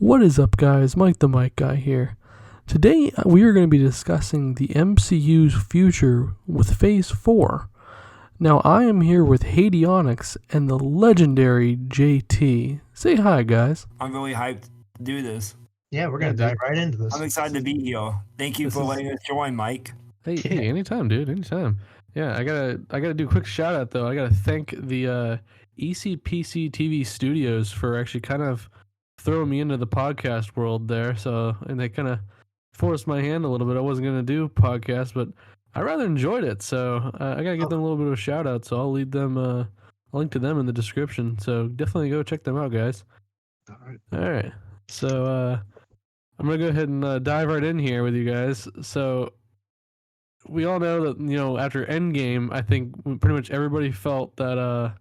What is up, guys? Mike the Mic Guy here. Today we are going to be discussing the MCU's future with Phase 4. Now I am here with Hadionics and the legendary JT. Say hi, guys. I'm really hyped to do this. Yeah, we're going to dive right into this. I'm excited to be here. Thank you for letting us join, Mike. Hey, anytime, dude, anytime. Yeah, I gotta do a quick shout out though. I gotta thank the ECPCTV Studios for actually kind of throwing me into the podcast world there. So, and they kind of forced my hand a little bit. I wasn't gonna do podcast, but I rather enjoyed it. So I gotta give them a little bit of a shout out. So I'll lead them. I'll link to them in the description. So definitely go check them out, guys. All right. So I'm gonna go ahead and dive right in here with you guys. So we all know that after Endgame, I think pretty much everybody felt that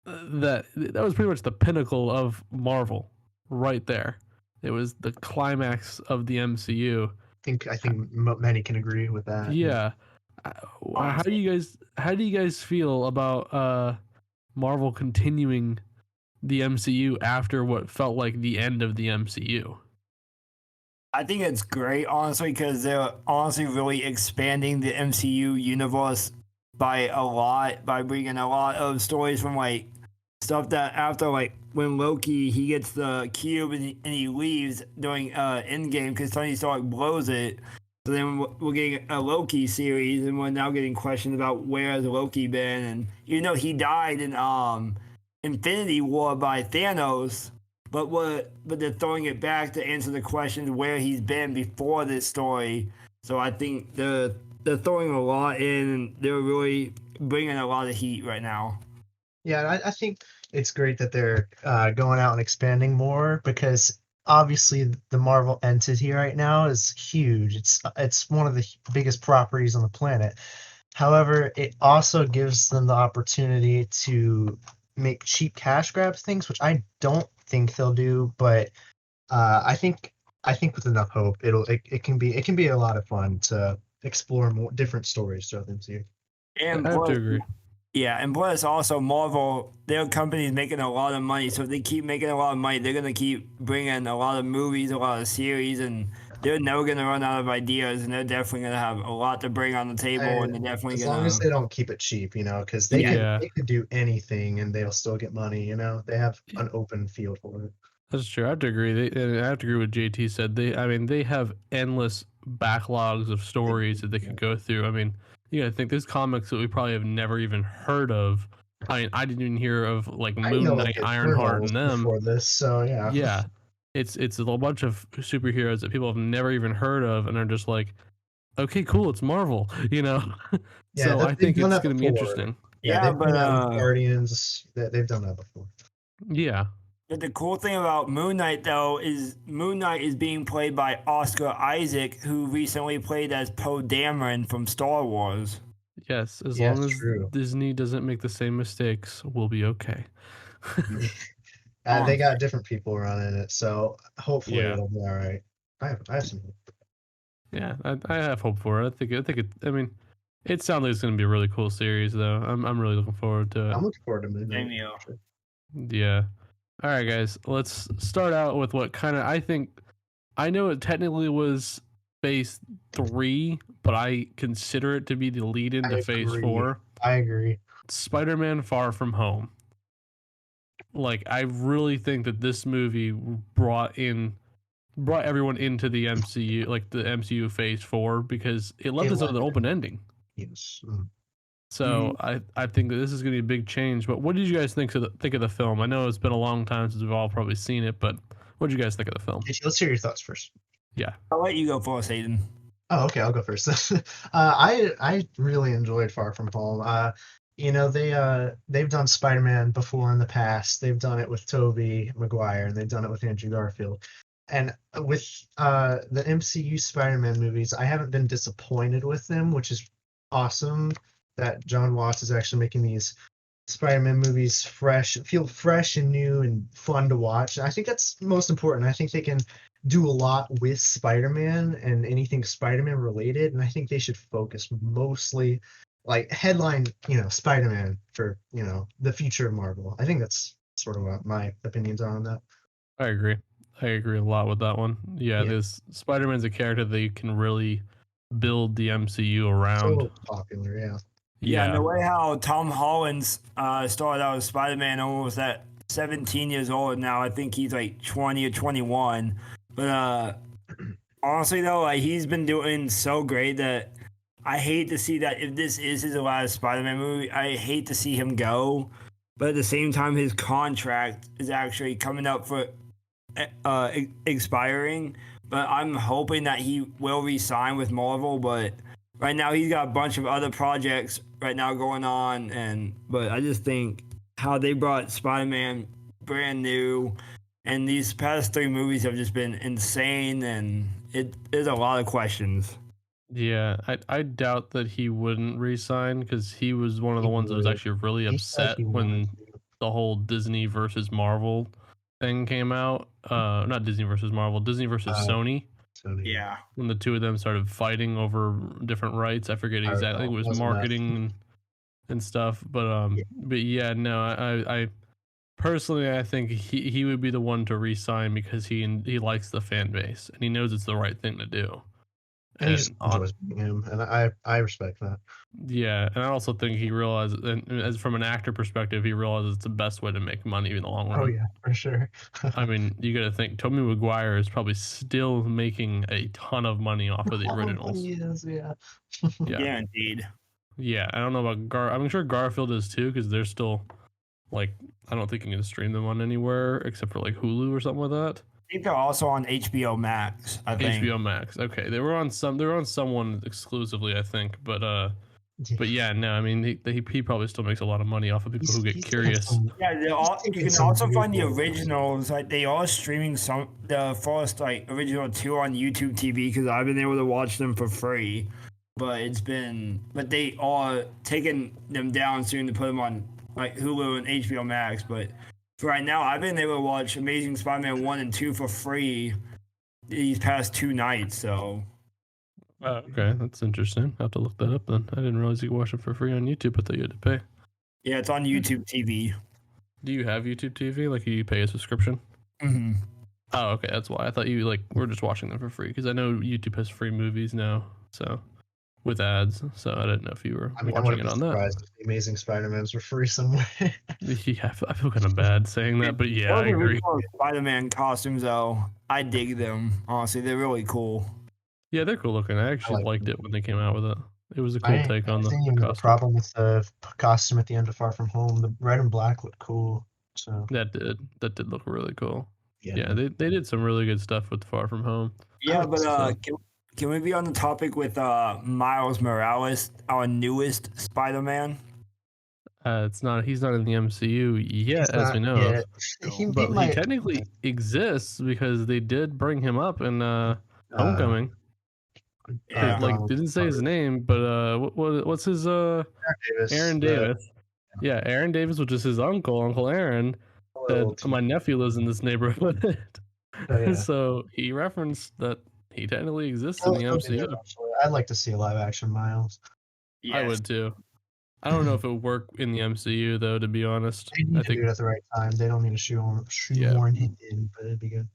that was pretty much the pinnacle of Marvel, right there. It was the climax of the MCU. I think many can agree with that. Yeah. How do you guys feel about Marvel continuing the MCU after what felt like the end of the MCU? I think it's great, honestly, because they're honestly really expanding the MCU universe by bringing a lot of stories from like stuff that after like when Loki he gets the cube and he leaves during Endgame because Tony Stark blows it. So then we're getting a Loki series, and we're now getting questions about where has Loki been, and even though he died in Infinity War by Thanos. But they're throwing it back to answer the questions where he's been before this story. So I think they're throwing a lot in, and they're really bringing a lot of heat right now. Yeah, I think it's great that they're going out and expanding more because obviously the Marvel entity right now is huge. It's one of the biggest properties on the planet. However, it also gives them the opportunity to make cheap cash grab things, which I don't think they'll do, but I think with enough hope it can be a lot of fun to explore more different stories throughout the MCU. And I have to agree. Yeah, and plus also Marvel, their company is making a lot of money, so if they keep making a lot of money, they're gonna keep bringing a lot of movies, a lot of series, and they're never gonna run out of ideas, and they're definitely gonna have a lot to bring on the table, and they're definitely as gonna. long as they don't keep it cheap, because they could do anything and they'll still get money. They have an open field for it. That's true. I have to agree. I have to agree with JT said. They have endless backlogs of stories that they could go through. I mean, you gotta think there's comics that we probably have never even heard of. I mean, I didn't even hear of like Moon Knight, Ironheart, and them before this. So yeah. Yeah, it's a little bunch of superheroes that people have never even heard of, and are just like, okay, cool, it's Marvel, Yeah, so I think it's gonna be interesting. Yeah, but Guardians, they've done that before. Yeah. But the cool thing about Moon Knight, though, is Moon Knight is being played by Oscar Isaac, who recently played as Poe Dameron from Star Wars. Yes, as long as Disney doesn't make the same mistakes, we'll be okay. They got different people running it, so hopefully it'll be all right. I have some hope. Yeah, I have hope for it. I mean, it sounds like it's going to be a really cool series, though. I'm really looking forward to it. I'm looking forward to Moon Knight. Yeah. All right, guys. Let's start out with what kind of I know it technically was Phase 3, but I consider it to be the lead into Phase 4. I agree. Spider-Man: Far From Home. Like, I really think that this movie brought everyone into the MCU, like the MCU Phase 4, because it left us with an open ending. Yes. So I think that this is going to be a big change. But what did you guys think of the film? I know it's been a long time since we've all probably seen it, but what did you guys think of the film? Let's hear your thoughts first. Yeah. I'll let you go first, Aiden. Oh, okay, I'll go first. I really enjoyed Far From Home. They've done Spider-Man before in the past. They've done it with Tobey Maguire, and they've done it with Andrew Garfield. And with the MCU Spider-Man movies, I haven't been disappointed with them, which is awesome that John Watts is actually making these Spider-Man movies feel fresh and new and fun to watch. And I think that's most important. I think they can do a lot with Spider-Man and anything Spider-Man related, and I think they should focus mostly like headline, Spider-Man for, the future of Marvel. I think that's sort of what my opinions are on that. I agree. I agree a lot with that one. Yeah, Yeah. this Spider-Man's a character they can really build the MCU around. So popular, yeah. Yeah, and the Yeah, way how Tom Holland's started out as Spider-Man almost at 17 years old now. I think he's like 20 or 21. But honestly though, like he's been doing so great that I hate to see that if this is his last Spider-Man movie, I hate to see him go. But at the same time, his contract is actually coming up for expiring. But I'm hoping that he will resign with Marvel. But right now, he's got a bunch of other projects right now going on. But I just think how they brought Spider-Man brand new, and these past three movies have just been insane, and there's a lot of questions. yeah. I doubt that he wouldn't resign because he was one of He the ones that was would. actually really He said upset he wanted when to. the whole Disney versus Marvel thing came out. Not Disney versus Marvel, Disney versus Uh, Sony. So yeah, Yeah. When the two of them started fighting over different rights. I forget I exactly. I think recall. it was That was a mess. marketing and stuff. Yeah. But yeah, no, I personally I think he would be the one to resign because he likes the fan base and he knows it's the right thing to do. And he just And enjoys being him, and I respect that. yeah, and I also think he realizes, and as from an actor perspective, he realizes it's the best way to make money in the long Oh run. yeah, for sure. I mean, you got to think Tobey Maguire is probably still making a ton of money off of the originals. Probably is, yeah. Yeah. Yeah, indeed. Yeah, I don't know about I'm sure Garfield is too because they're still like I don't think you can stream them on anywhere except for like Hulu or something like that. I think they're also on HBO Max. I think. HBO Max. Okay, they were on someone exclusively, I think, but yeah, no, I mean he probably still makes a lot of money off of people who get He's taking curious. some. Yeah, they He's all. You taking can some also weird find the roles. originals. Like they are streaming some the first like original two on YouTube TV because I've been able to watch them for free. But they are taking them down soon to put them on like Hulu and HBO Max. But for right now, I've been able to watch Amazing Spider-Man 1 and 2 for free these past 2 nights. So Oh, okay, that's interesting. I have to look that up then. I didn't realize you could watch it for free on YouTube. I thought you had to pay. yeah, it's on YouTube TV. Do you have YouTube TV? Like you pay a subscription? Mm-hmm. Oh, okay, that's why. I thought you like were just watching them for free because I know YouTube has free movies now, so with ads. So I didn't know if you were I mean, I watching wouldn't it be on that. surprised if the Amazing Spider-Mans were free somewhere. Yeah, I feel kind of bad saying that, but yeah, I Those agree. original Spider-Man costumes, though, I dig them. Honestly, they're really cool. Yeah, they're cool looking. I I actually like liked them. it when they came out with it. It was a cool take I on didn't the even have a costume. problem with the costume at the end of Far From Home. The red and black looked cool. So That did look really cool. yeah, Yeah, they did some really good stuff with Far From Home. I Yeah, like but So can we be on the topic with Miles Morales, our newest Spider-Man? he's not in the MCU yet, he's as we not know of. yet. He But he might. technically exists because they did bring him up in Uh, Homecoming. They Yeah. like Donald didn't say his Glover, name, but what's his Davis, Aaron the Davis. Yeah, Aaron Davis, which is his Uncle Aaron, little said team. my nephew lives in this neighborhood. So yeah, So he referenced that he technically exists in the he'll be there MCU. eventually. I'd like to see a live action Miles. I Yes. would too. I don't know if it would work in the MCU though, to be honest. They need I to do think it at the right time. They don't need to shoehorn him in, but it'd be good.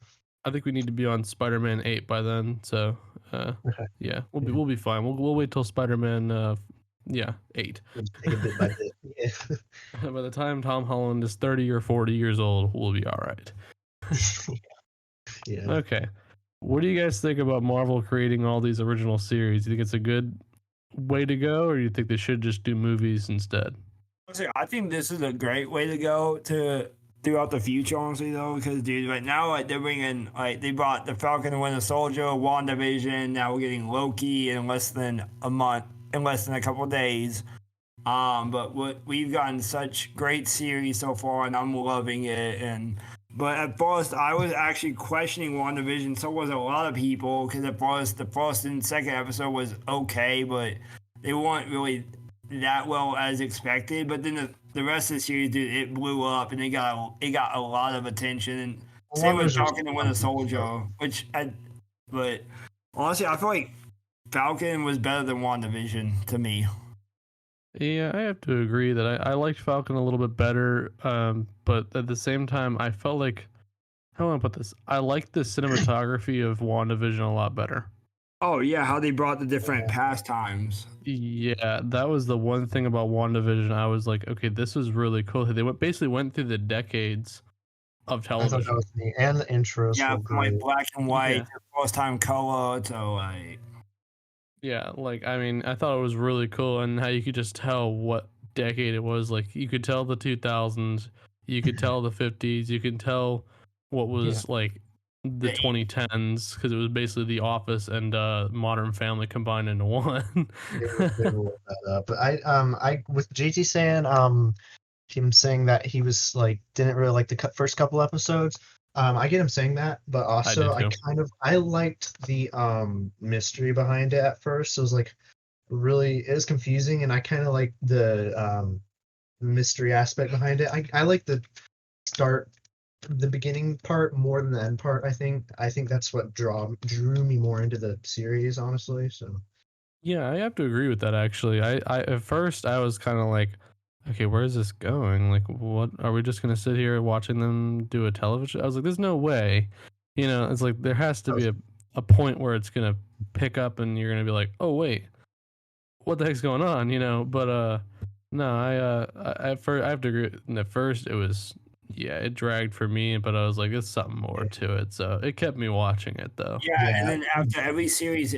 I think we need to be on Spider-Man 8 by then. So Okay, yeah, Yeah. we'll be fine. We'll wait till Spider-Man 8. we'll just take it bit by bit. Yeah. By the time Tom Holland is 30 or 40 years old, we'll be all right. Yeah. Okay. What do you guys think about Marvel creating all these original series? Do you think it's a good way to go, or do you think they should just do movies instead? Honestly, I think this is a great way to go to throughout the future, honestly, though, because dude, right now, like they're bringing, like they brought the Falcon and Winter Soldier, WandaVision. Now we're getting Loki in less than a month, in less than a couple of days. But we've gotten such great series so far, and I'm loving it. But at first, I was actually questioning WandaVision. So was a lot of people because at first, the first and second episode was okay, but they weren't really that well as expected. But then the rest of the series, dude, it blew up and it got a lot of attention. And same with WandaVision was Falcon and Winter Soldier, but honestly, I feel like Falcon was better than WandaVision to me. Yeah, I have to agree that I liked Falcon a little bit better, but at the same time, I felt like how do I put this? I like the cinematography of WandaVision a lot better. Oh yeah, how they brought the different pastimes. Yeah, that was the one thing about WandaVision. I was like, okay, this was really cool. They basically went through the decades of I thought that television. was neat, and the intros Yeah, were from like great. black and white Yeah. to first time color to like. Yeah, like I mean, I thought it was really cool, and how you could just tell what decade it was. Like you could tell the 2000s, you could tell the 50s, you could tell what Yeah, was like the The 2010s because it was basically The Office and Modern Family combined into one. they rolled that up. But I with JT saying him saying that he was like didn't really like the first couple episodes. I get him saying that, but I did also too. I liked the mystery behind it at first. It was like really it was confusing, and I kind of like the mystery aspect behind it. I like start the beginning part more than the end part. I think that's what drew me more into the series, honestly. So Yeah, I have to agree with that actually. I at first I was kind of like, okay, where is this going? Like, what are we just gonna sit here watching them do a television? I was like, there's no way. It's like there has to that be was a point where it's gonna pick up and you're gonna be like, oh wait, what the heck's going on? But no, at first I have to agree. At first it was, yeah, it dragged for me, but I was like, there's something more yeah, to it, so it kept me watching it though. Yeah, and yeah. then after every series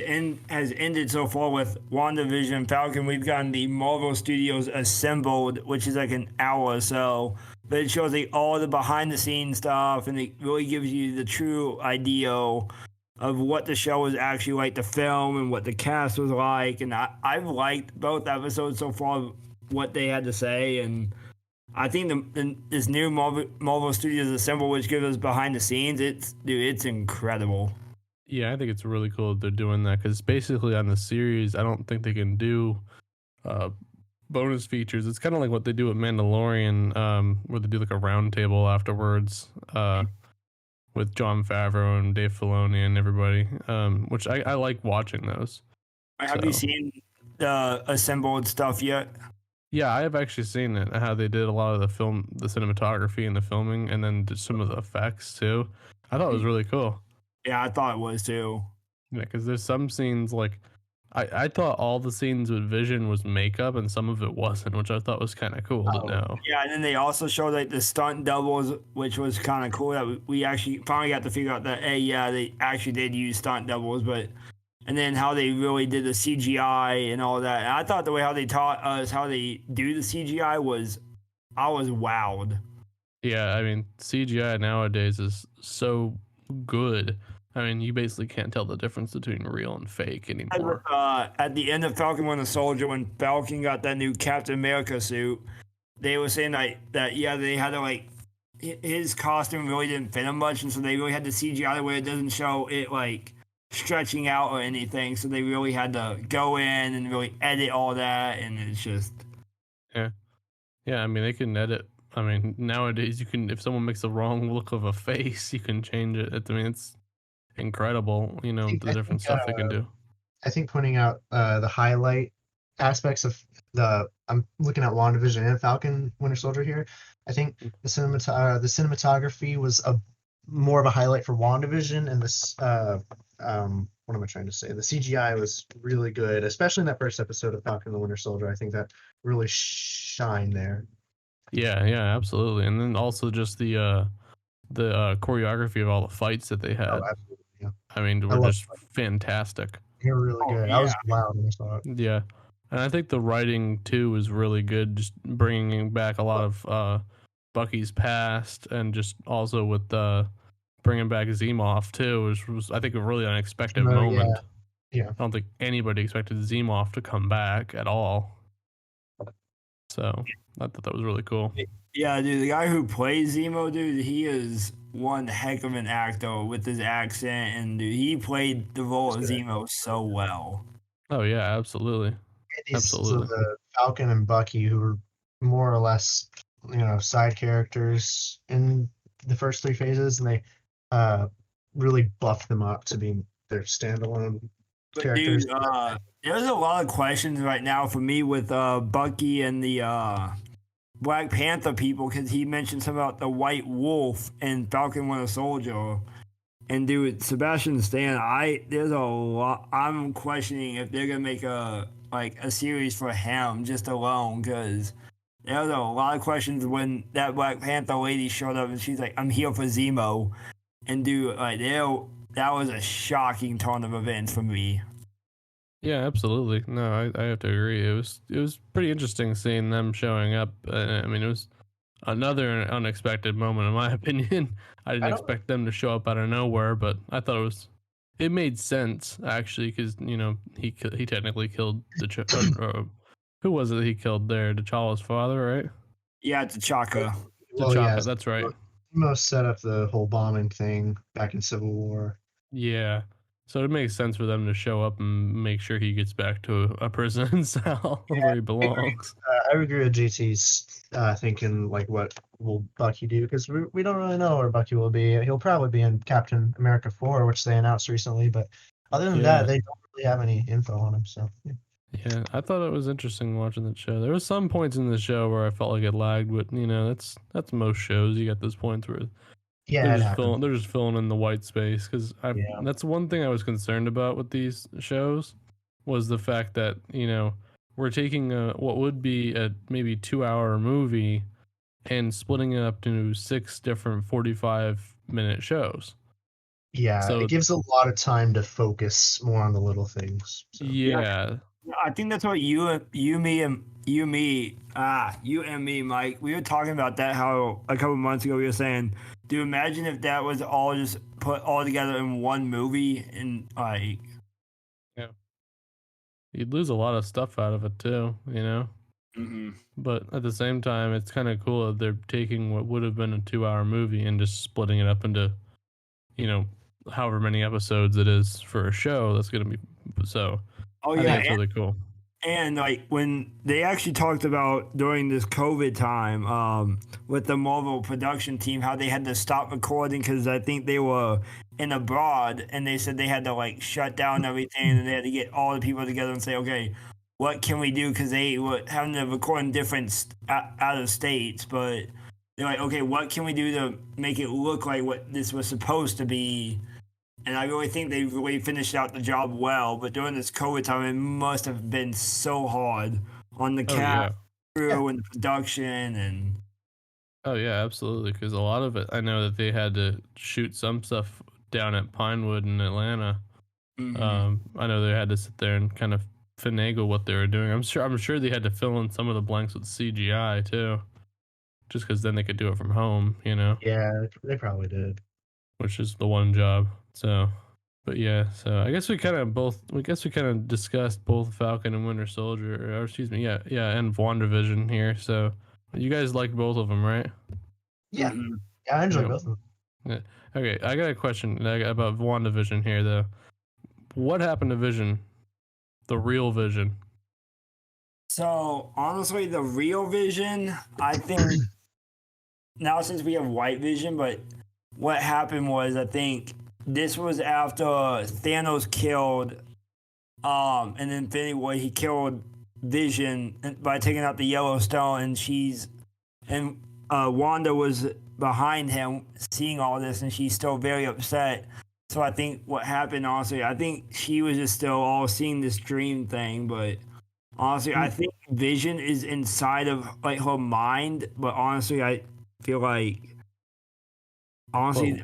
has ended so far with WandaVision, Falcon, we've gotten the Marvel Studios Assembled, which is like an hour or so. But it shows like all the behind the scenes stuff, and it really gives you the true idea of what the show was actually like to film and what the cast was like. And I've liked both episodes so far, what they had to say. And I think this new Marvel Studios Assembled, which gives us behind the scenes, it's incredible. Yeah, I think it's really cool that they're doing that because basically on the series, I don't think they can do uh, bonus features. It's kind of like what they do with Mandalorian, where they do like a round table afterwards with John Favreau and Dave Filoni and everybody, which I like watching those. Have you So seen the assembled stuff yet? yeah, I have actually seen it, how they did a lot of the cinematography and the filming, and then did some of the effects too. I thought it was really cool. Yeah, I thought it was too. Yeah, because there's some scenes like I thought all the scenes with Vision was makeup and some of it wasn't, which I thought was kind of cool to Oh, know. Yeah, and then they also showed like the stunt doubles, which was kind of cool. That we actually finally got to figure out that, hey, yeah, they actually did use stunt doubles, but and then how they really did the CGI and all that. And I thought the way how they taught us how they do the CGI I was wowed. Yeah, I mean CGI nowadays is so good. I mean, you basically can't tell the difference between real and fake anymore. At the end of Falcon Winter Soldier, when Falcon got that new Captain America suit, they were saying like that. Yeah, they had to like his costume really didn't fit him much, and so they really had to CGI where it doesn't show it like stretching out or anything. So they really had to go in and really edit all that, and it's just Yeah, yeah. I mean, they can edit. I mean, nowadays you can, if someone makes the wrong look of a face, you can change it. I mean, it's incredible. The I different think stuff they can do. I think pointing out the highlight aspects of I'm looking at WandaVision and Falcon Winter Soldier here. I think the cinematography was a more of a highlight for WandaVision, and this what am I trying to say? The CGI was really good, especially in that first episode of Falcon and the Winter Soldier. I think that really shined there. Yeah, yeah, absolutely. And then also just the choreography of all the fights that they Oh, had. absolutely. Yeah. I mean, I were love just fantastic. They were really oh good. I yeah, was wild when I saw it. Yeah, and I think the writing too was really good. Just bringing back a lot of Bucky's past, and just also with bringing back Zemoff too, which was I think a really unexpected No, yeah, moment. yeah. I don't think anybody expected Zemoff to come back at all. So I thought that was really cool. yeah, dude. The guy who plays Zemo, dude, he is one heck of an actor with his accent, and dude, he played the role It's of good. Zemo so well. Oh yeah, absolutely, So absolutely. the Falcon and Bucky, who were more or less, side characters in the first three phases, and they uh, really buffed them up to be their standalone But characters. dude, there's a lot of questions right now for me with Bucky and Black Panther people because he mentioned something about the White Wolf and Falcon Winter Soldier. And dude, Sebastian Stan, there's a lot. I'm questioning if they're gonna make a series for him just alone because there was a lot of questions when that Black Panther lady showed up and she's like, "I'm here for Zemo," and dude, that was a shocking turn of events for me. Yeah, absolutely. No, I have to agree. It was pretty interesting seeing them showing up. I mean, it was another unexpected moment in my opinion. I didn't I don't. expect them to show up out of nowhere, but I thought it made sense actually because he technically killed who was it he killed there? T'Challa's father, right? Yeah, T'Chaka. Well, yeah, T'Chaka, that's right. Zemo set up the whole bombing thing back in Civil War. Yeah. So it makes sense for them to show up and make sure he gets back to a prison in cell where he belongs. I agree with GT's thinking like what will Bucky do because we don't really know where Bucky will be. He'll probably be in Captain America 4, which they announced recently, but other than that, Yeah. they don't really have any info on him. So yeah, Yeah, I thought it was interesting watching the show. There was some points in the show where I felt like it lagged, but that's most shows. You got those points where yeah, it happens. they're just filling in the white space because I Yeah, that's one thing I was concerned about with these shows was the fact that we're taking what would be a maybe 2 hour movie and splitting it up into 6 different 45-minute shows. yeah, So it gives a lot of time to focus more on the little things. So yeah, I think that's what you and me, Mike. We were talking about that. How a couple months ago we were saying, dude, imagine if that was all just put all together in one movie, and yeah, you'd lose a lot of stuff out of it too. mm-hmm. But at the same time, it's kind of cool that they're taking what would have been a 2 hour movie and just splitting it up into, you know, however many episodes it is for a show. That's gonna be so. Oh I think yeah, it's really cool. and like when they actually talked about during this COVID time, with the Marvel production team, how they had to stop recording because I think they were in abroad, and they said they had to like shut down everything, and they had to get all the people together and say, okay, what can we do? Because they were having to record in different out of states, but they're like, okay, what can we do to make it look like what this was supposed to be? And I really think they really finished out the job well. But during this COVID time, it must have been so hard on the Oh cast, yeah. crew, and the production. And Oh yeah, absolutely. Because a lot of it, I know that they had to shoot some stuff down at Pinewood in Atlanta. I know they had to sit there and kind of finagle what they were doing. I'm sure they had to fill in some of the blanks with CGI too, just because then they could do it from home. yeah, they probably did. Which is the one job. So, but yeah, so I guess we kind of discussed both Falcon and Winter Soldier, or excuse me, yeah, and WandaVision here. So, you guys like both of them, right? Yeah, yeah, I enjoy Yeah. both of them. Yeah. Okay, I got a question about WandaVision here though. What happened to Vision? The real Vision? So honestly, the real Vision, I think now since we have White Vision, but what happened was I think this was after Thanos killed in Infinity War. He killed Vision by taking out the Yellow Stone, and Wanda was behind him, seeing all this, and she's still very upset. So I think what happened, honestly, I think she was just still all seeing this dream thing, but honestly, I think Vision is inside of like her mind. But honestly, I feel like honestly,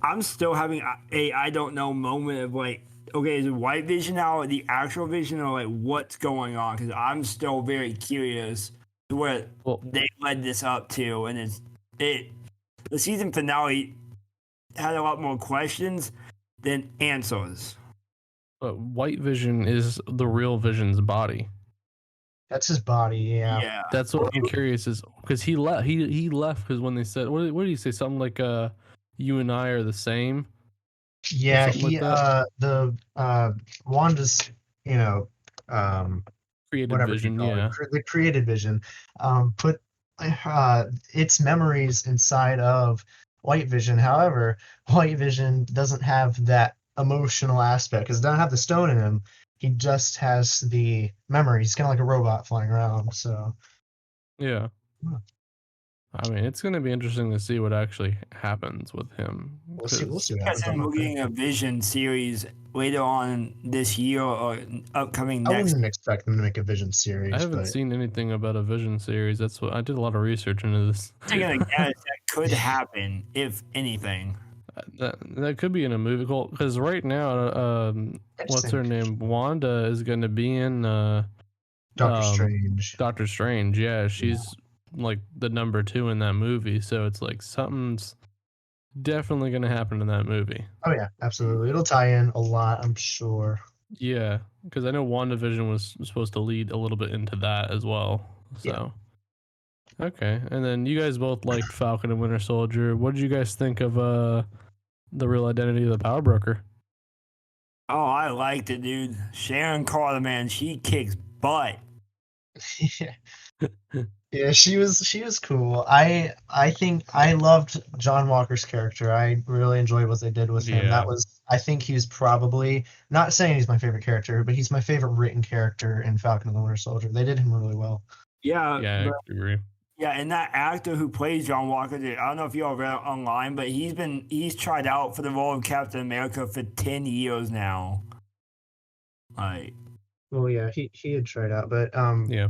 I'm still having a I don't know moment of like, okay, is it White Vision now the actual Vision, or like what's going on? Because I'm still very curious to where Well, they led this up to, and the season finale had a lot more questions than answers. but White Vision is the real Vision's body. That's his body. Yeah. That's what I'm curious is because he left. He left because when they said, what did he say? Something like, "You and I are the same." Yeah, something he like the Wanda's, you know, Created whatever Vision, you call yeah. it, the created vision, put its memories inside of White Vision. However, White Vision doesn't have that emotional aspect because it doesn't have the stone in him. He just has the memories. He's kind of like a robot flying around. So Yeah. I mean, it's going to be interesting to see what actually happens with him. We'll see. We'll see what Yes, happens. I'm and not we're getting a Vision series later on this year or upcoming I next. wouldn't expect them to make a Vision I series, haven't but seen anything about a Vision series. That's what I did a lot of research into this. Taking a guess that could happen, if anything. That could be in a movie, because right now, what's her interesting. name? Wanda is going to be in Doctor Strange. Doctor Strange. Yeah, she's like the number 2 in that movie. So it's like something's definitely going to happen in that movie. Oh yeah, absolutely. It'll tie in a lot, I'm sure. Yeah, because I know WandaVision was supposed to lead a little bit into that as well. So, okay. And then you guys both liked Falcon and Winter Soldier. What did you guys think of the real identity of the Power Broker? Oh, I liked it, dude. Sharon Carter, man, she kicks butt. Yeah, she was cool. I think I loved John Walker's character. I really enjoyed what they did with him. Yeah. I think he's probably, not saying he's my favorite character, but he's my favorite written character in Falcon and the Winter Soldier. They did him really well. Yeah, Yeah, but I agree. yeah, and that actor who plays John Walker, dude, I don't know if you all read it online, but he's tried out for the role of Captain America for 10 years now. Like, Well, yeah, he had tried out, but Yeah.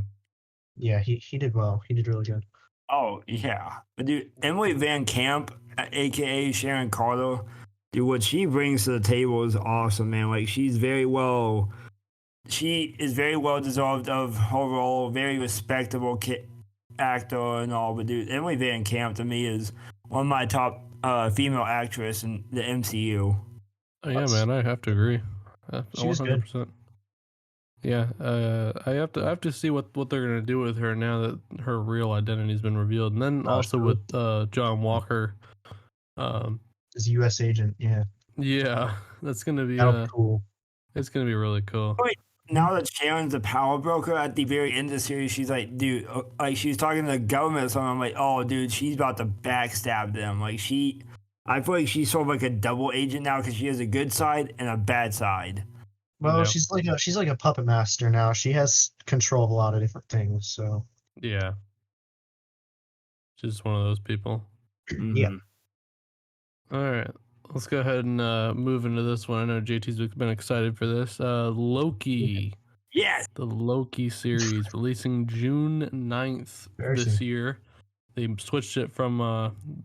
yeah, he did well. He did really good. oh yeah, but dude, Emily Van Camp, aka Sharon Carter, dude, what she brings to the table is awesome, man. Like, she is very well deserved of her role, very respectable actor and all. But dude, Emily Van Camp to me is one of my top female actress in the MCU. Oh yeah, man, I have to agree. She was good. 100%. Yeah, I have to see what they're gonna do with her now that her real identity's been revealed, and then also true. with John Walker. As a U.S. agent, yeah, Yeah, that's gonna be that'll be cool. it's gonna be really cool. Wait, now that Sharon's the power broker at the very end of the series, she's like, dude, like she's talking to the government or something. I'm like, oh, dude, she's about to backstab them. I feel like she's sort of like a double agent now because she has a good side and a bad side. Well, Yep. she's like a puppet master now. She has control of a lot of different things. So Yeah, just one of those people. Yeah. All right, let's go ahead and move into this one. I know JT's been excited for this. Loki. Yes. The Loki series releasing June 9th Very this soon. year. They switched it from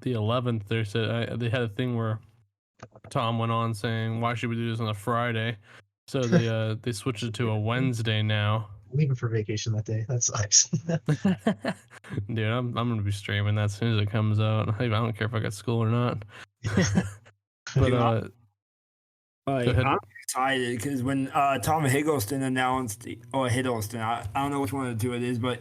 the 11th. They said they had a thing where Tom went on saying, "Why should we do this on a Friday?" So they switched it to a Wednesday now. I'm leaving for vacation that day. That sucks. Dude, I'm gonna be streaming that as soon as it comes out. I don't care if I got school or not. But go ahead. I'm excited because when Tom Hiddleston announced, or Hiddleston, I don't know which one of the two it is, but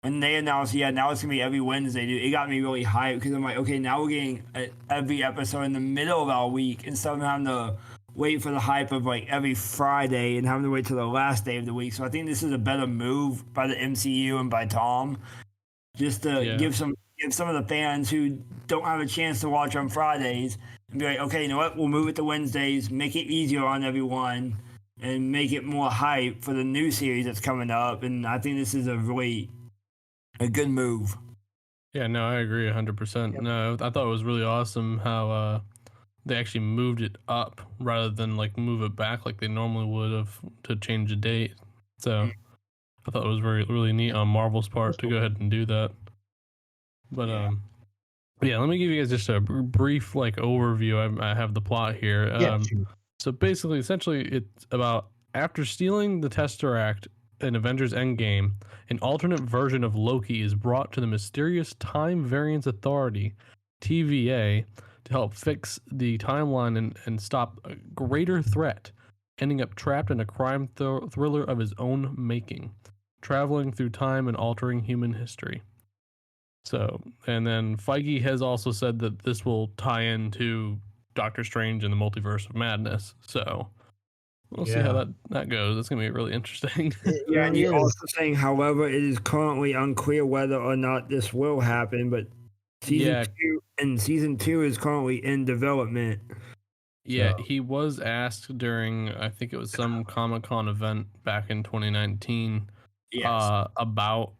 when they announced, yeah, now it's gonna be every Wednesday, dude, it got me really hyped because I'm like, okay, now we're getting every episode in the middle of our week instead of having to wait for the hype of like every Friday and having to wait till the last day of the week. So I think this is a better move by the MCU and by Tom, just to give some of the fans who don't have a chance to watch on Fridays and be like, okay, you know what? We'll move it to Wednesdays, make it easier on everyone, and make it more hype for the new series that's coming up. And I think this is a good move. Yeah, no, I agree 100%. Yep. No, I thought it was really awesome how they actually moved it up rather than like move it back like they normally would have to change the date. So I thought it was really neat on Marvel's part to go ahead and do that. But yeah, let me give you guys just a brief like overview. I have the plot here. So basically, essentially, it's about after stealing the Tesseract in Avengers Endgame, an alternate version of Loki is brought to the mysterious Time Variance Authority, TVA, to help fix the timeline and stop a greater threat, ending up trapped in a crime thriller of his own making, traveling through time and altering human history. So, and then Feige has also said that this will tie into Doctor Strange and the Multiverse of Madness. So, we'll see how that goes. It's going to be really interesting. Yeah, and he's also saying, however, it is currently unclear whether or not this will happen, but season two is currently in development. Yeah, he was asked during, I think it was some Comic-Con event back in 2019 about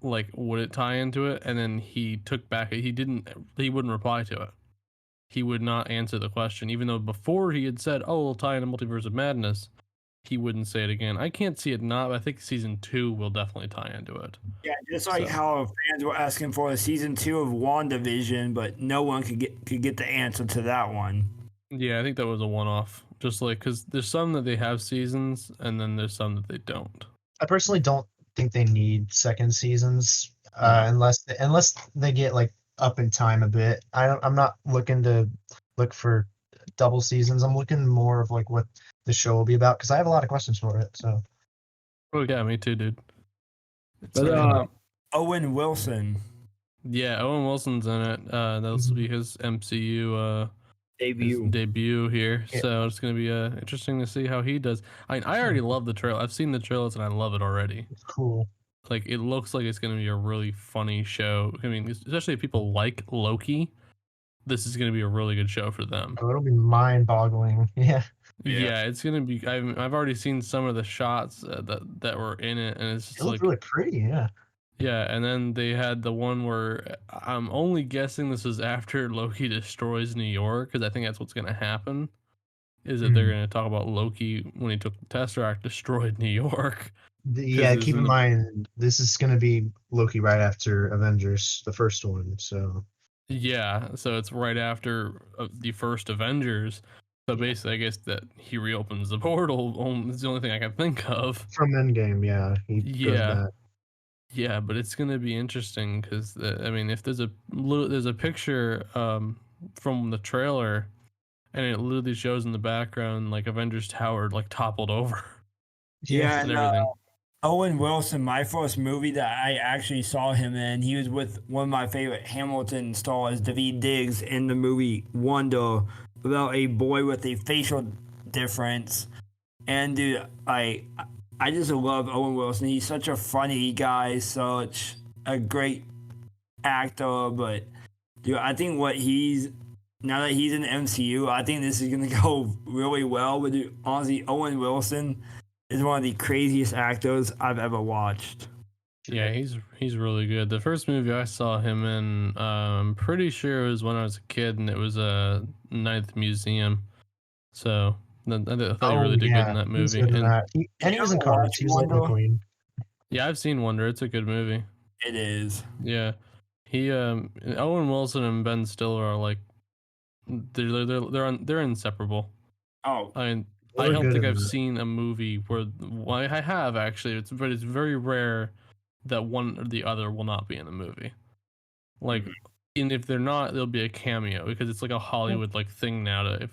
like, would it tie into it? And then he took back. He wouldn't reply to it. He would not answer the question, even though before he had said, "Oh, we'll tie into Multiverse of Madness." He wouldn't say it again. I can't see it not, but I think season 2 will definitely tie into it. Yeah, just like how fans were asking for a season 2 of WandaVision, but no one could get the answer to that one. Yeah, I think that was a one-off. Just like, because there's some that they have seasons, and then there's some that they don't. I personally don't think they need second seasons unless they get like up in time a bit. I'm not looking to look for double seasons. I'm looking more of like what the show will be about because I have a lot of questions for it. So. Oh yeah, me too, dude. But Owen Wilson. Yeah, Owen Wilson's in it. That'll be his MCU debut here. Yeah. So it's gonna be interesting to see how he does. I already love the trailer. I've seen the trailers and I love it already. It's cool. Like, it looks like it's gonna be a really funny show. I mean, especially if people like Loki, this is gonna be a really good show for them. Oh, it'll be mind-boggling. Yeah. Yeah, it's gonna be. I've already seen some of the shots that were in it, and it's just It looks really pretty. Yeah. Yeah, and then they had the one where I'm only guessing this is after Loki destroys New York, because I think that's what's going to happen. Is that they're going to talk about Loki when he took the Tesseract, destroyed New York. Yeah, keep in mind this is going to be Loki right after Avengers, the first one. So. Yeah, so it's right after the first Avengers. So basically, I guess that he reopens the portal. It's the only thing I can think of. From Endgame, yeah. Yeah, but it's gonna be interesting because I mean, if there's a picture from the trailer, and it literally shows in the background like Avengers Tower like toppled over. Yeah, and everything. Owen Wilson, my first movie that I actually saw him in, he was with one of my favorite Hamilton stars, Daveed Diggs, in the movie Wonder, about a boy with a facial difference. And dude, I just love Owen Wilson. He's such a funny guy, such a great actor. But dude, I think now that he's in the MCU, I think this is gonna go really well. But dude, honestly, Owen Wilson is one of the craziest actors I've ever watched. Yeah, he's really good. The first movie I saw him in, I'm pretty sure it was when I was a kid, and it was a Ninth Museum. So I thought he really did good in that movie. And he was in Cars. He was like McQueen. Yeah, I've seen Wonder. It's a good movie. It is. Yeah, Owen Wilson and Ben Stiller are like they're inseparable. Oh, I don't think I've seen a movie where I have actually. But it's very rare that one or the other will not be in the movie. Like, and if they're not, there'll be a cameo because it's like a Hollywood like thing now. If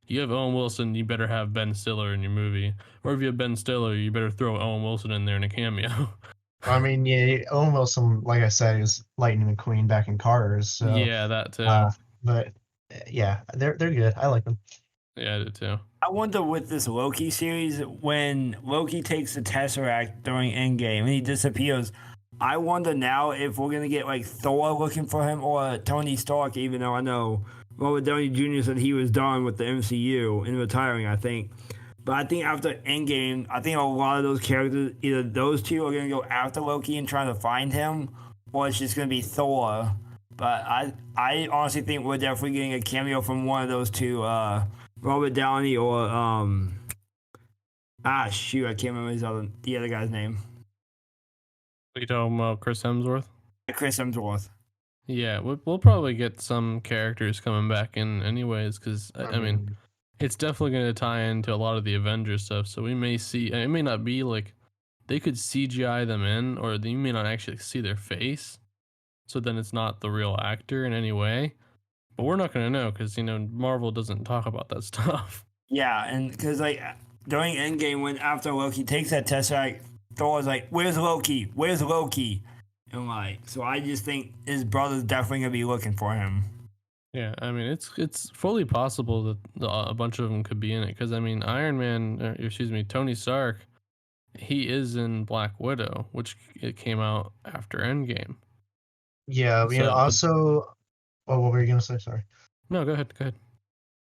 you have Owen Wilson, you better have Ben Stiller in your movie, or if you have Ben Stiller, you better throw Owen Wilson in there in a cameo. I mean, yeah, Owen Wilson, like I said, is Lightning McQueen back in Cars. So, yeah, that too. But yeah, they're good. I like them. Yeah, I do too. I wonder with this Loki series, when Loki takes the Tesseract during Endgame and he disappears, I wonder now if we're gonna get like Thor looking for him or Tony Stark. Even though I know Robert Downey Jr. said he was done with the MCU and retiring, I think. But I think after Endgame, I think a lot of those characters, either those two are going to go after Loki and try to find him, or it's just going to be Thor. But I honestly think we're definitely getting a cameo from one of those two, Robert Downey or, I can't remember the other guy's name. Are you talking about Chris Hemsworth? Chris Hemsworth. Yeah, we'll probably get some characters coming back in anyways, because, I mean, it's definitely going to tie into a lot of the Avengers stuff, so we may see, it may not be like, they could CGI them in, or you may not actually see their face, so then it's not the real actor in any way, but we're not going to know, because, Marvel doesn't talk about that stuff. Yeah, and because, like, during Endgame, when after Loki takes that Tesseract, Thor's like, where's Loki? Where's Loki? And like, so I just think his brother's definitely gonna be looking for him. Yeah, I mean, it's fully possible that a bunch of them could be in it, because I mean, Tony Stark, he is in Black Widow, which it came out after Endgame. Yeah, also. Oh, what were you gonna say? Sorry. No, go ahead.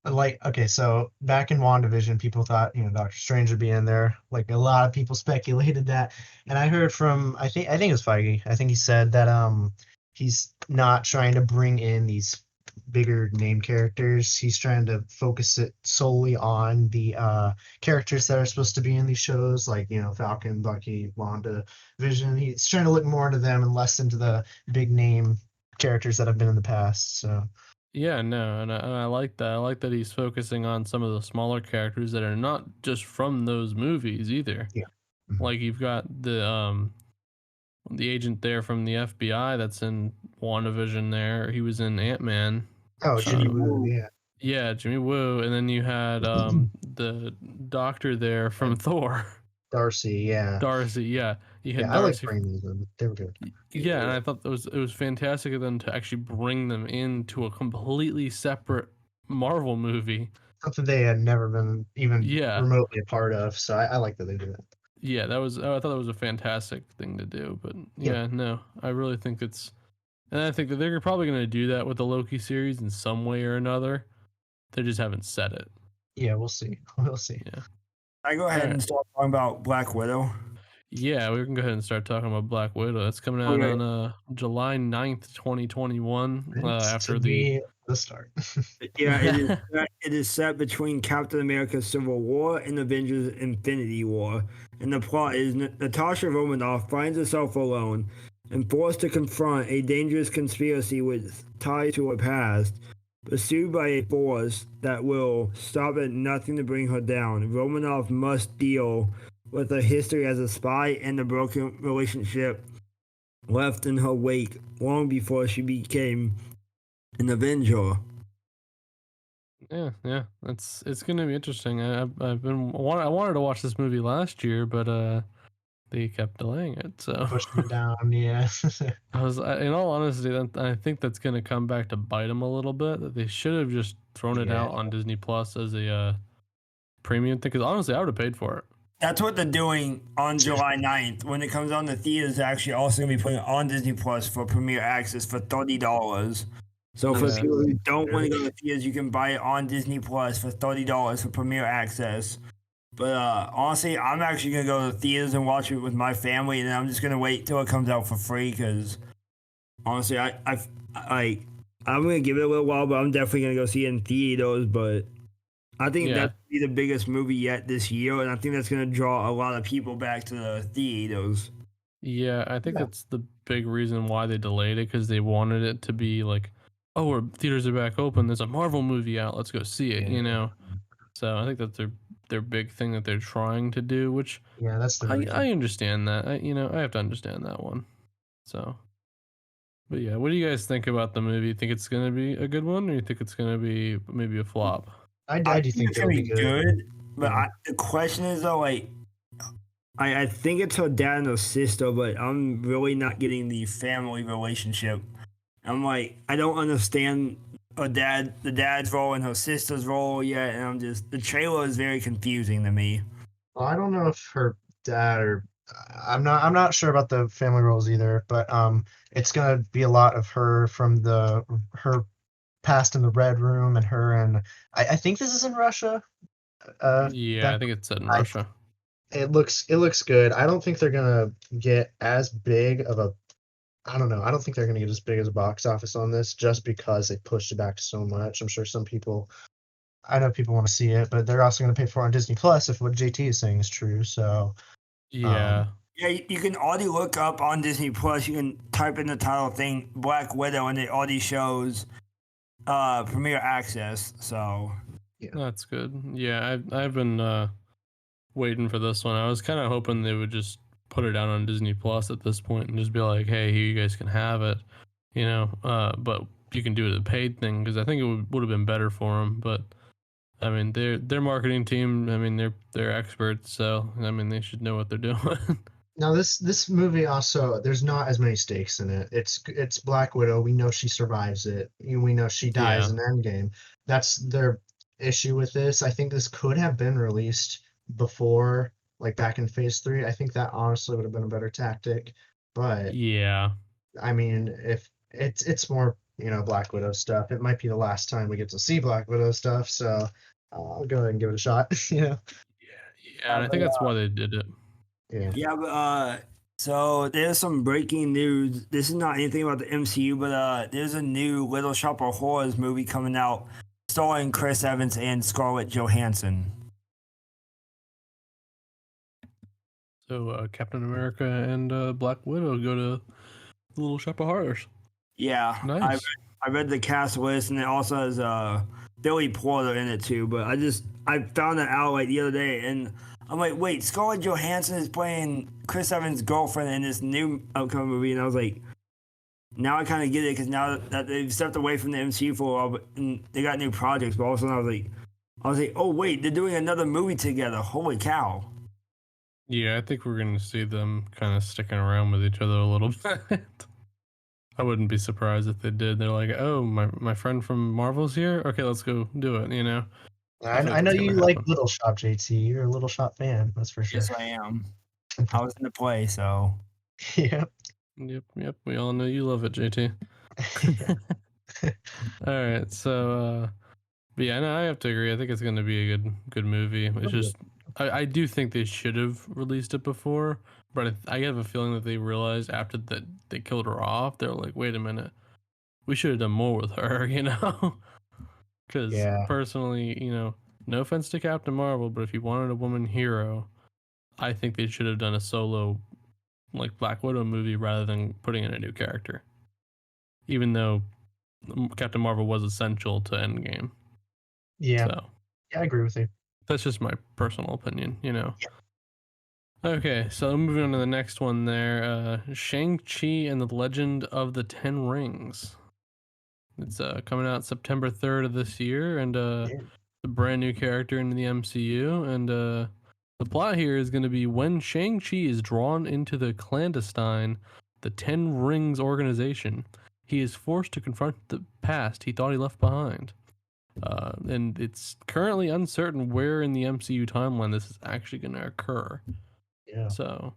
Like, okay, so back in WandaVision, people thought, Doctor Strange would be in there. Like a lot of people speculated that. And I heard from I think it was Feige. I think he said that he's not trying to bring in these bigger name characters. He's trying to focus it solely on the characters that are supposed to be in these shows, like, Falcon, Bucky, Wanda, Vision. He's trying to look more into them and less into the big name characters that have been in the past. So Yeah, no, and I like that. I like that he's focusing on some of the smaller characters that are not just from those movies either. yeah. Mhm. Like you've got the agent there from the FBI that's in WandaVision there. He was in Ant-Man. Oh, Jimmy Uh, Woo, yeah. yeah, Jimmy Woo, and then you had the doctor there from Thor, Darcy, yeah. Darcy. Yeah, you had Yeah, I like Darcy. bringing these in. They were good. Yeah, and I thought it was fantastic of them to actually bring them into a completely separate Marvel movie. Something they had never been even Yeah, remotely a part of, so I like that they do that. yeah, I thought that was a fantastic thing to do. But Yeah, yeah, no, I really think and I think that they're probably going to do that with the Loki series in some way or another. They just haven't said it. yeah, we'll see. We'll see. Yeah. I go All ahead right. and start talking about Black Widow. Yeah, we can go ahead and start talking about Black Widow. That's coming out Okay. on July 9th, 2021, It's to after the be the start. Yeah, yeah. it is set between Captain America: Civil War and Avengers: Infinity War, and the plot is Natasha Romanoff finds herself alone and forced to confront a dangerous conspiracy with ties to her past. Pursued by a force that will stop at nothing to bring her down, Romanoff must deal with her history as a spy and the broken relationship left in her wake long before she became an Avenger. Yeah. It's gonna be interesting. I wanted to watch this movie last year, but they kept delaying it. So Pushing it down, yeah. in all honesty, I think that's gonna come back to bite them a little bit. That they should have just thrown it Yeah. out on Disney Plus as a premium thing. Because honestly, I would have paid for it. That's what they're doing on July 9th. When it comes on the theaters, they're actually also going to be putting it on Disney Plus for premiere access for $30. So for Yeah. people who don't want to go to the theaters, you can buy it on Disney Plus for $30 for premiere access. But honestly, I'm actually going to go to the theaters and watch it with my family, and then I'm just going to wait till it comes out for free because honestly, I'm going to give it a little while, but I'm definitely going to go see it in theaters. But I think Yeah. that's be the biggest movie yet this year, and I think that's going to draw a lot of people back to the theaters. Yeah, I think Yeah. that's the big reason why they delayed it because they wanted it to be like, oh, our theaters are back open. There's a Marvel movie out. Let's go see it. Yeah. So I think that's their big thing that they're trying to do, which Yeah, that's the I reason. understand that. I have to understand that one. So, but yeah, what do you guys think about the movie? You think it's gonna be a good one, or you think it's gonna be maybe a flop? I I do think think it's it'll going to be be good. good, but Yeah. the question is though, like, I think it's her dad and her sister, but I'm really not getting the family relationship. I'm like, I don't understand the dad's role and her sister's role yet, and the trailer is very confusing to me. Well, I don't know if her dad or I'm not sure about the family roles either, but it's gonna be a lot of her from her past in the Red Room and her and I think this is in Russia. Yeah, That I think it's set in I Russia. it looks good. I don't think they're gonna get as big of a I don't know. I don't think they're gonna get as big as a box office on this just because they pushed it back so much. I'm sure I know people want to see it, but they're also gonna pay for it on Disney Plus if what JT is saying is true. So um Yeah, Yeah, you can already look up on Disney Plus. You can type in the title thing Black Widow, and it already shows premiere access. So yeah. that's good. Yeah, I've been waiting for this one. I was kind of hoping they would just put it out on Disney Plus at this point and just be like, "Hey, here you guys can have it," But you can do it a paid thing because I think it would have been better for them. But I mean, their marketing team. I mean, they're experts, so I mean, they should know what they're doing. Now this movie also there's not as many stakes in it. It's Black Widow. We know she survives it. We know she dies Yeah, in Endgame. That's their issue with this. I think this could have been released before, like back in Phase 3. I think that honestly would have been a better tactic. But yeah, I mean, if it's more Black Widow stuff. It might be the last time we get to see Black Widow stuff, so I'll go ahead and give it a shot. Yeah, and I think that's why they did it. Yeah, but so there's some breaking news. This is not anything about the MCU, but there's a new Little Shop of Horrors movie coming out, starring Chris Evans and Scarlett Johansson. So Captain America and Black Widow go to the Little Shop of Horrors. Yeah, Nice. I read the cast list, and it also has Billy Porter in it too. But I found that out like the other day, and I'm like, wait, Scarlett Johansson is playing Chris Evans' girlfriend in this new upcoming movie, and I was like, now I kind of get it because now that they've stepped away from the MCU for a while, and they got new projects. But all of a sudden, I was like, oh wait, they're doing another movie together. Holy cow! Yeah, I think we're gonna see them kind of sticking around with each other a little bit. I wouldn't be surprised if they did. They're like, oh, my friend from Marvel's here. Okay, let's go do it. I know you like Little Shop, JT. You're a Little Shop fan, that's for sure. Yes, I am. I was in the play, so Yeah. Yep. We all know you love it, JT. All right, so but yeah, no, I have to agree. I think it's gonna be a good movie. It's just I do think they should have released it before, but I have a feeling that they realized after that they killed her off, they're like, wait a minute, we should have done more with her, Because personally, no offense to Captain Marvel, but if you wanted a woman hero, I think they should have done a solo, like Black Widow movie rather than putting in a new character. Even though Captain Marvel was essential to Endgame. Yeah. So, yeah, I agree with you. That's just my personal opinion, Yeah. Okay, so moving on to the next one there. Shang-Chi and the Legend of the Ten Rings. It's coming out September 3rd of this year, and a brand new character in the MCU. And the plot here is going to be when Shang-Chi is drawn into the clandestine, the Ten Rings organization, he is forced to confront the past he thought he left behind. And it's currently uncertain where in the MCU timeline this is actually going to occur. Yeah. So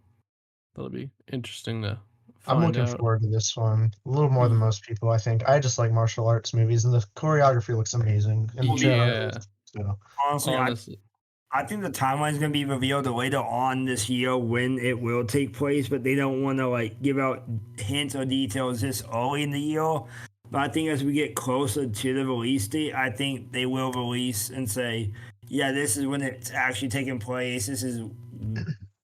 that'll be interesting to I'm find looking out. forward to this one a little more than most people, I think. I just like martial arts movies, and the choreography looks amazing. And Yeah. So. Honestly, I think the timeline is going to be revealed later on this year when it will take place, but they don't want to give out hints or details this early in the year. But I think as we get closer to the release date, I think they will release and say, yeah, this is when it's actually taking place. This is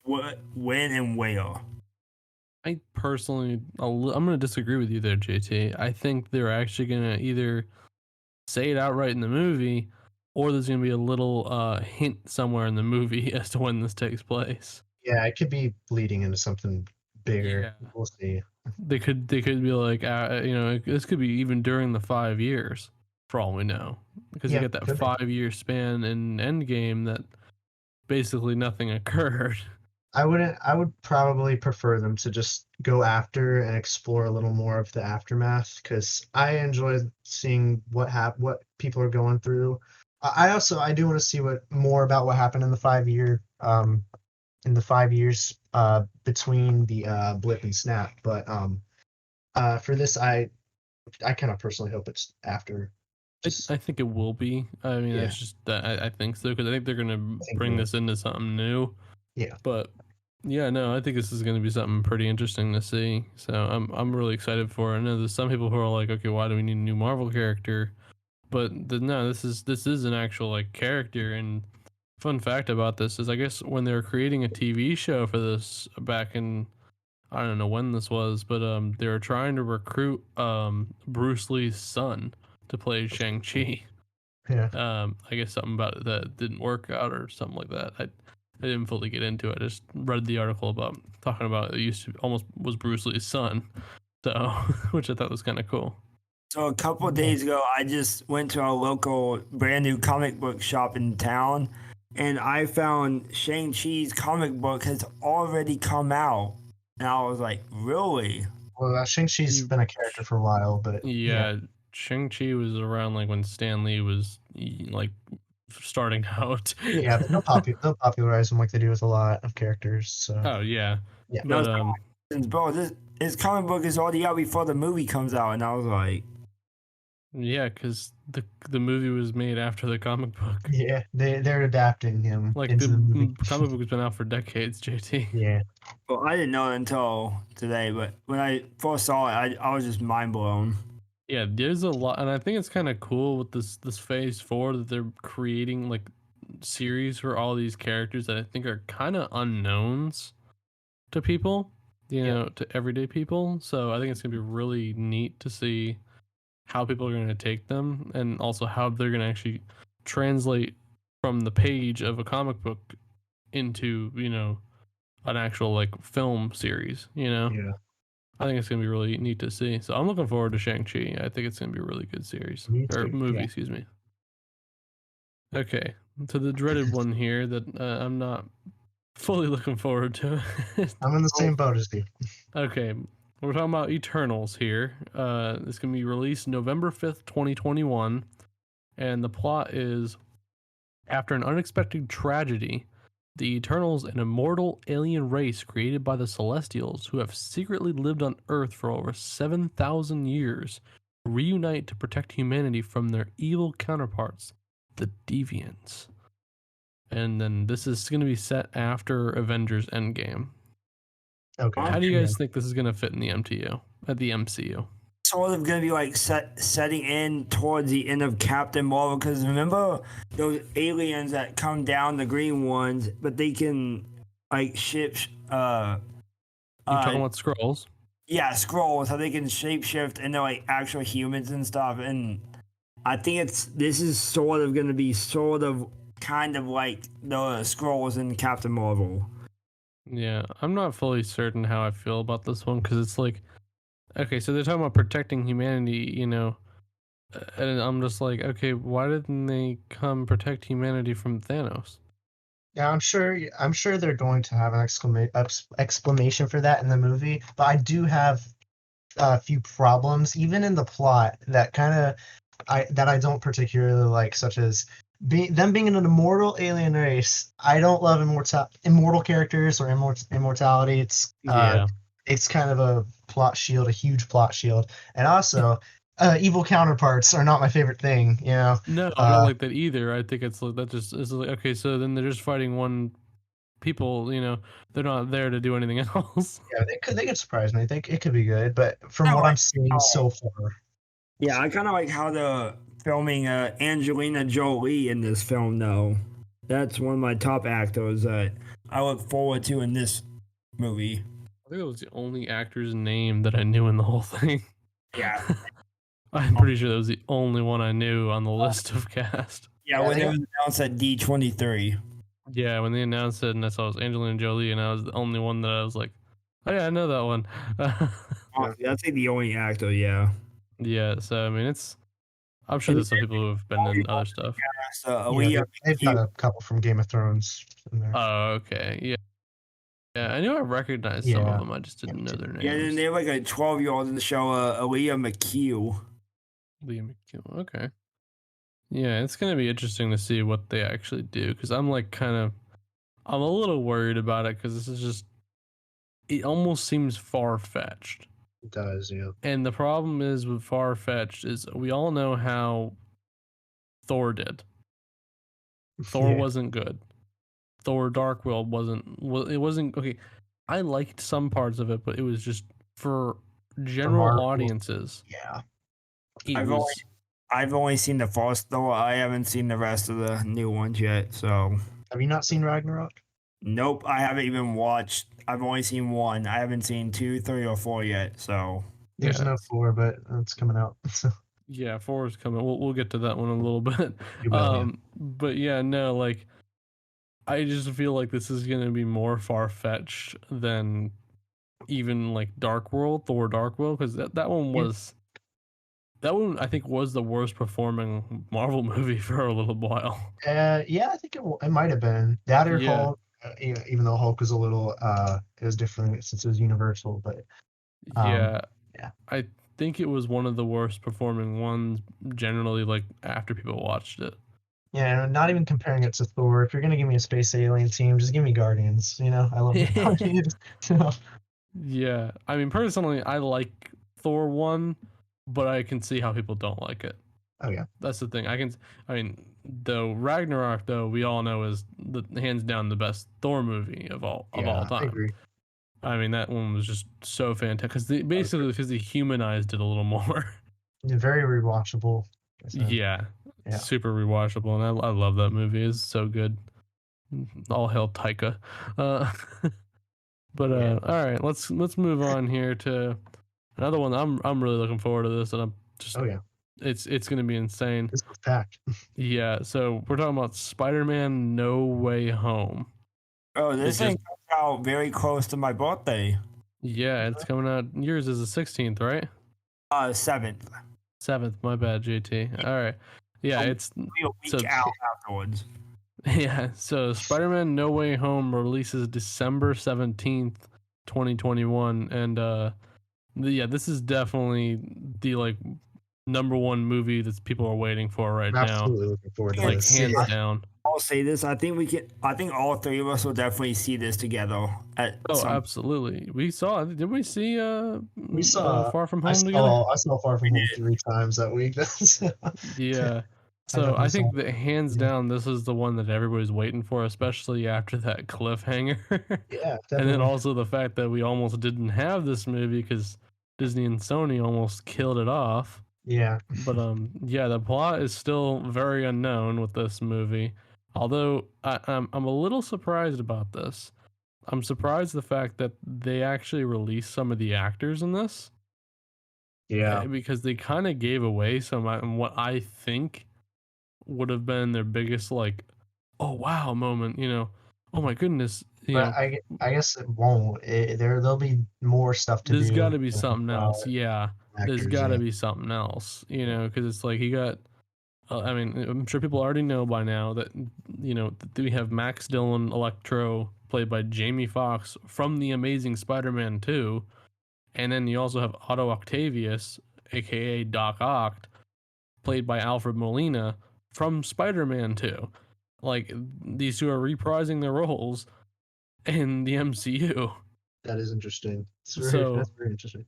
when and where. I personally, I'm going to disagree with you there, JT. I think they're actually going to either say it outright in the movie, or there's going to be a little hint somewhere in the movie as to when this takes place. Yeah, it could be leading into something bigger. Yeah. We'll see. They could be like, this could be even during the 5 years, for all we know, because you get that 5-year span in Endgame that basically nothing occurred. I would probably prefer them to just go after and explore a little more of the aftermath, because I enjoy seeing what people are going through. I do want to see more about what happened in the 5 years between the blip and snap. But for this, I kind of personally hope it's after. I think it will be. I mean, it's just that I think so, because I think they're going to bring this into something new. Yeah. But yeah, no, I think this is going to be something pretty interesting to see. So I'm really excited for it. I know there's some people who are like, okay, why do we need a new Marvel character? But no, this is an actual character. And fun fact about this is, I guess when they were creating a TV show for this back in, I don't know when this was, but they were trying to recruit Bruce Lee's son to play Shang-Chi. Yeah. I guess something about it that didn't work out or something like that. I didn't fully get into it. I just read the article about talking about it used to almost was Bruce Lee's son, so which I thought was kind of cool. So a couple of days ago, I just went to our local brand new comic book shop in town, and I found Shang-Chi's comic book has already come out, and I was like, really? Well, Shang-Chi's been a character for a while, but yeah. Shang-Chi was around when Stan Lee was starting out. Yeah, but they'll popularize them like they do with a lot of characters. So. Oh yeah. But bro, his comic book is already out before the movie comes out, and I was like, Yeah, because the movie was made after the comic book. Yeah, they're adapting him Like the into the movie. comic book has been out for decades, JT. Yeah, Well, I didn't know it until today, but when I first saw it, I was just mind blown. Yeah, there's a lot, and I think it's kind of cool with this phase 4 that they're creating like series for all these characters that I think are kind of unknowns to people, yeah, to everyday people. So I think it's gonna be really neat to see how people are gonna take them, and also how they're gonna actually translate from the page of a comic book into an actual like film series. yeah. I think it's gonna be really neat to see. So I'm looking forward to Shang-Chi. I think it's gonna be a really good series Me or too. movie, Yeah, excuse me. Okay, to the dreaded one here that I'm not fully looking forward to. I'm in the Oh, same boat as you. Okay, we're talking about Eternals here. It's gonna be released November 5th, 2021, and the plot is after an unexpected tragedy, the Eternals, an immortal alien race created by the Celestials who have secretly lived on Earth for over 7,000 years, reunite to protect humanity from their evil counterparts, the Deviants. And then this is going to be set after Avengers Endgame. Okay. How do you Yeah. guys think this is going to fit in the MTU, at the MCU? sort of gonna be like setting in towards the end of Captain Marvel, because remember those aliens that come down, the green ones, but they can like shift You uh talking about scrolls? yeah, scrolls, how they can shapeshift into like actual humans and stuff. And I think this is sort of gonna be sort of kind of like the scrolls in Captain Marvel. Yeah, I'm not fully certain how I feel about this one because it's like, okay, so they're talking about protecting humanity, and I'm just like, okay, why didn't they come protect humanity from Thanos? Yeah, I'm sure they're going to have an explanation for that in the movie, but I do have a few problems, even in the plot, that I don't particularly like, such as them being an immortal alien race. I don't love immortal characters or immortality. Yeah. It's kind of a plot shield, a huge plot shield, and also evil counterparts are not my favorite thing. No, I'm not like that either. I think it's like that just is like, okay, so then they're just fighting one people, they're not there to do anything else. Yeah, they could surprise me. I think it could be good, but from I what I'm like seeing how so far, Yeah, I kind of like how they're filming Angelina Jolie in this film, though. That's one of my top actors that I look forward to in this movie. I think that was the only actor's name that I knew in the whole thing. Yeah. I'm pretty sure that was the only one I knew on the list of cast. Yeah, yeah, when they it got was announced at D23. Yeah, when they announced it and I saw it was Angelina Jolie, and I was the only one that I was like, oh yeah, I know that one. Honestly, that's like the only actor, yeah. Yeah, so I mean, I'm sure And there's some people who have been in other stuff. yeah, Aaliyah they've got McHugh. a couple from Game of Thrones in there. Oh, okay. Yeah. Yeah, I knew I recognized some of Yeah, them. I just didn't know their Yeah, and names. they have like a 12-year-old in the show, Aaliyah McHugh. Liam McKeown. Okay. Yeah, it's gonna be interesting to see what they actually do because I'm like I'm a little worried about it because this is just it almost seems far fetched. it does. Yeah, And the problem is with far fetched is we all know how Thor did. Thor yeah. wasn't good. Thor Dark World wasn't well, it wasn't okay. I liked some parts of it, but it was just for For general Marvel, audiences. yeah. It I've only was I've only seen the first Thor. I haven't seen the rest of the new ones yet, so Have you not seen Ragnarok? nope, I haven't even watched. I've only seen one. I haven't seen 2, 3, or 4 yet. So There's yeah. no 4, but it's coming out. So Yeah, 4 is coming. We'll get to that one in a little bit. you will, yeah. But yeah, no, like I just feel like this is gonna be more far fetched than even like Dark World, Thor Dark World, because that one I think was the worst performing Marvel movie for a little while. Yeah, I think it might have been that or Yeah, Hulk. Even though Hulk was a little, it was different since it was Universal, but yeah. yeah, I think it was one of the worst performing ones generally, like after people watched it. yeah. Not even comparing it to Thor. If you're gonna give me a space alien team, just give me Guardians. I love the Guardians. So, Yeah, I mean personally, I like Thor 1, but I can see how people don't like it. Oh yeah. That's the thing. I mean, though Ragnarok, though we all know is the hands down the best Thor movie of all Yeah, I time. agree. I mean, that one was just so fantastic That was because they humanized it a little more. very rewatchable. Like I said. Yeah, Yeah. super rewatchable, and I love that movie. It's so good. All hail Taika. Uh, but Yeah. all right, let's move on here to another one. I'm really looking forward to this, and I'm just Oh yeah. it's gonna be insane. This was packed. Yeah, so we're talking about Spider-Man: No Way Home. Oh, It this just thing comes out very close to my birthday. yeah, it's coming out. Yours is the 16th, right? 7th. 7th. My bad, JT. All right. Yeah, A it's week so out afterwards. yeah. So Spider-Man: No Way Home releases December 17th, 2021, and yeah, this is definitely the like number one movie that people are waiting for right I'm now, absolutely looking forward to like this. hands Yeah. down. I'll say this. I think all three of us will definitely see this together at Oh, some. absolutely. We saw. Did we see We saw. Far From Home together? I saw Far From Home 3 times that week. Yeah. I So definitely I saw think that hands it. down, this is the one that everybody's waiting for, especially after that cliffhanger. Yeah, And then definitely. also the fact that we almost didn't have this movie because Disney and Sony almost killed it off. Yeah. But yeah, the plot is still very unknown with this movie. Although I'm a little surprised about this. I'm surprised the fact that they actually released some of the actors in this Yeah. because they kind of gave away some what I think would have been their biggest like, oh wow moment. Oh my goodness. But I guess it won't. There'll be more stuff to There's got do to be something else. Yeah, there's actors. got to Yeah. be something else. Because it's like you got. I mean, I'm sure people already know by now that that we have Max Dillon Electro played by Jamie Foxx from The Amazing Spider-Man 2, and then you also have Otto Octavius, aka Doc Ock, played by Alfred Molina from Spider-Man 2. Like these two are reprising their roles in the MCU. That is interesting. So That's very interesting.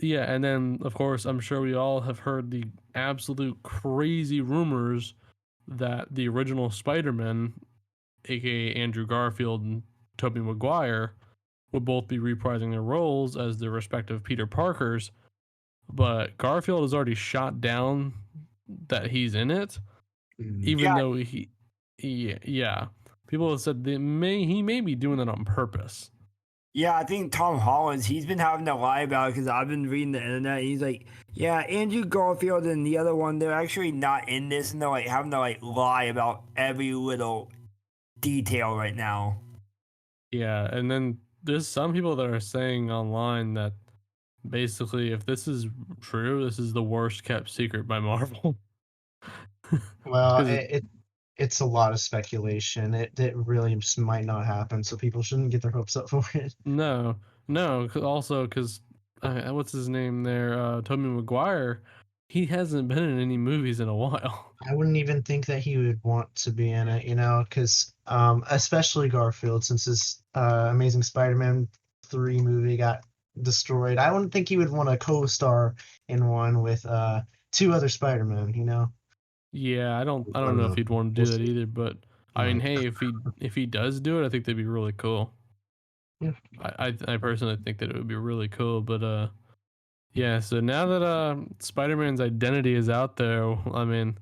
yeah, and then of course I'm sure we all have heard the absolute crazy rumors that the original Spider-Man, aka Andrew Garfield and Tobey Maguire, would both be reprising their roles as their respective Peter Parkers, but Garfield has already shot down that he's in it, even Yeah, though yeah. People have said he may be doing that on purpose. yeah. I think Tom Holland's he's been having to lie about it because I've been reading the internet. And he's like, yeah, Andrew Garfield and the other one, they're actually not in this, and they're like having to like lie about every little detail right now. Yeah, and then there's some people that are saying online that basically if this is true, this is the worst kept secret by Marvel. Well, Because it's a lot of speculation. It really just might not happen, so people shouldn't get their hopes up for it. no, also because what's his name there? Tobey Maguire, he hasn't been in any movies in a while. I wouldn't even think that he would want to be in it, because especially Garfield, since his Amazing Spider-Man 3 movie got destroyed. I wouldn't think he would want to co-star in one with two other Spider-Men. Yeah, I I don't don't know if know. he'd want to We'll do that see. either, but He I mean, might. hey, if he does do it, I think that'd be really cool. Yeah. I personally think that it would be really cool, but yeah. So now that Spider-Man's identity is out there, I mean,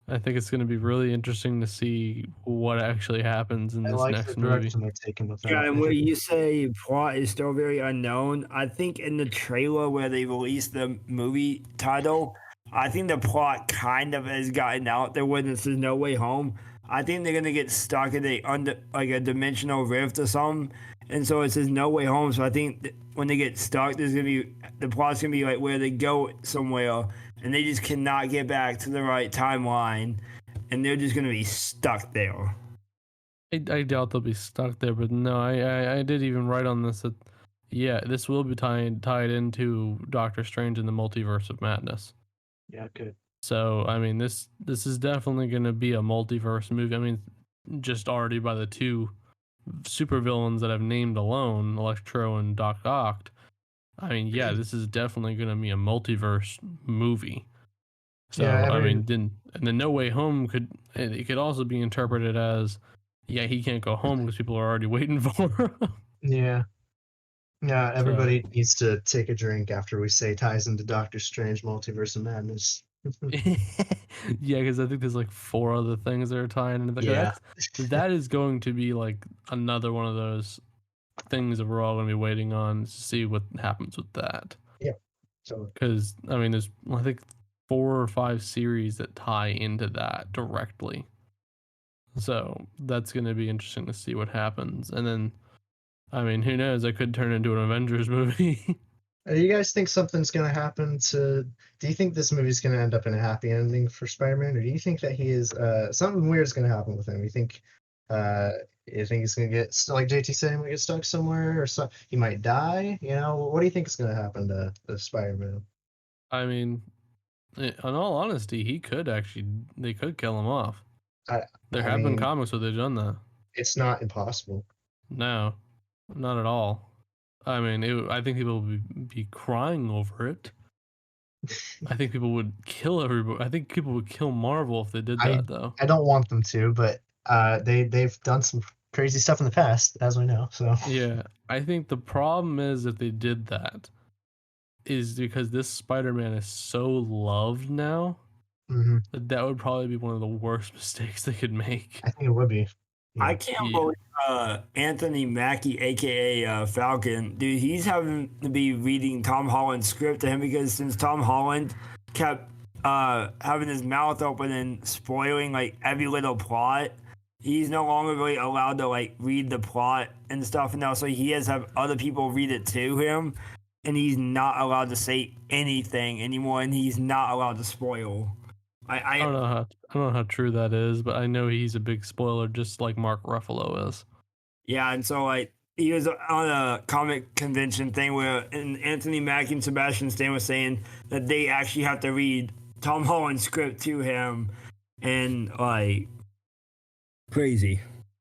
I think it's going to be really interesting to see what actually happens in I this like the next movie. direction they're taking with Yeah, that. and where you say plot is still very unknown, I think in the trailer where they released the movie title, I think the plot kind of has gotten out there when it says No Way Home. I think they're gonna get stuck in a dimensional rift or something, and so it says No Way Home. So I think when they get stuck, the plot's gonna be like where they go somewhere and they just cannot get back to the right timeline, and they're just gonna be stuck there. I doubt they'll be stuck there, but no, I did even write on this that yeah, this will be tied into Doctor Strange and the Multiverse of Madness. Yeah, good. So I mean, this is definitely going to be a multiverse movie. I mean, just already by the two supervillains that I've named alone, Electro and Doc Ock, I mean, yeah, this is definitely going to be a multiverse movie. Yeah, So I mean, then and then No Way Home it could also be interpreted as, yeah, he can't go home because people are already waiting for him. yeah. Yeah, So everybody needs to take a drink after we say ties into Doctor Strange Multiverse of Madness. yeah, because I think there's like 4 other things that are tying into that. Yeah. That is going to be like another one of those things that we're all going to be waiting on to see what happens with that. Yeah. So Because I mean, there's I think 4 or 5 series that tie into that directly. So that's going to be interesting to see what happens. And then, I mean, who knows? It could turn into an Avengers movie. do you guys think something's gonna happen to? Do you think this movie's gonna end up in a happy ending for Spider-Man, or do you think that he is something weird's gonna happen with him? Uh you think he's gonna get like JT said, he might get stuck somewhere, or so he might die? You know, what do you think is gonna happen to Spider-Man? I mean, in all honesty, they could kill him off. I There I have been mean, comics where they've done that. it's not impossible. No, not at all. I mean, I think people would be crying over it. I think people would kill everybody. I think people would kill Marvel if they did I that, though. I don't want them to, but they've done some crazy stuff in the past, as we know. So Yeah, I think the problem is if they did that, is because this Spider-Man is so loved now hmm that would probably be one of the worst mistakes they could make. I think it would be. I Yeah. can't Yeah. believe Anthony Mackie, aka Falcon, dude. He's having to be reading Tom Holland's script to him because since Tom Holland kept having his mouth open and spoiling like every little plot, he's no longer really allowed to like read the plot and stuff now. So he has to have other people read it to him, and he's not allowed to say anything anymore, and he's not allowed to spoil. I don't know how true that is, but I know he's a big spoiler, just like Mark Ruffalo is. Yeah, and so like he was on a comic convention thing where and Anthony Mackie and Sebastian Stan was saying that they actually have to read Tom Holland's script to him, and like crazy.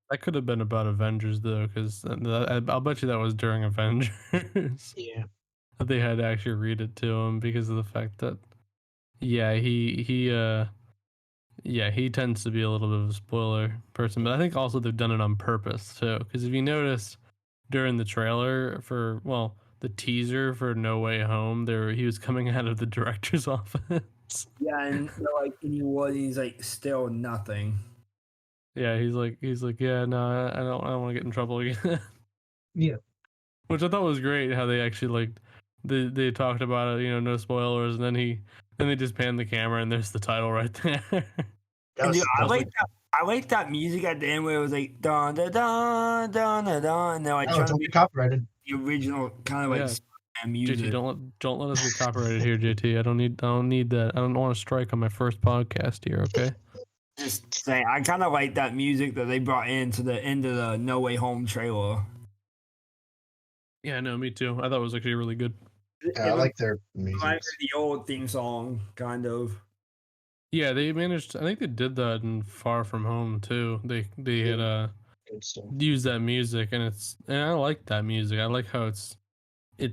That could have been about Avengers though, because I'll bet you that was during Avengers Yeah. that they had to actually read it to him because of the fact that yeah he tends to be a little bit of a spoiler person, but I think also they've done it on purpose too. Because if you notice during the trailer for the teaser for No Way Home, he was coming out of the director's office. Yeah, and like he's like still nothing. Yeah, he's like, yeah, no, I don't want to get in trouble again. Yeah. Which I thought was great how they actually like they talked about it, no spoilers, and then they just pan the camera and there's the title right there. And dude, That was like, I like that music at the end where it was like dun dun dun dun dun dun, and they're like oh, trying to don't be get copyrighted. the original kind of like Yeah. Spider-Man music. JT, don't let us get copyrighted here, JT. I don't need that. I don't want to strike on my first podcast here, okay? Just saying, I kind of like that music that they brought into the end of the No Way Home trailer. Yeah, no, me too. I thought it was actually really good. I like their music. Reminds me of the old theme song, kind of. Yeah, they managed. I think they did that in Far From Home too. They had Good stuff. used that music, and I like that music. I like how it's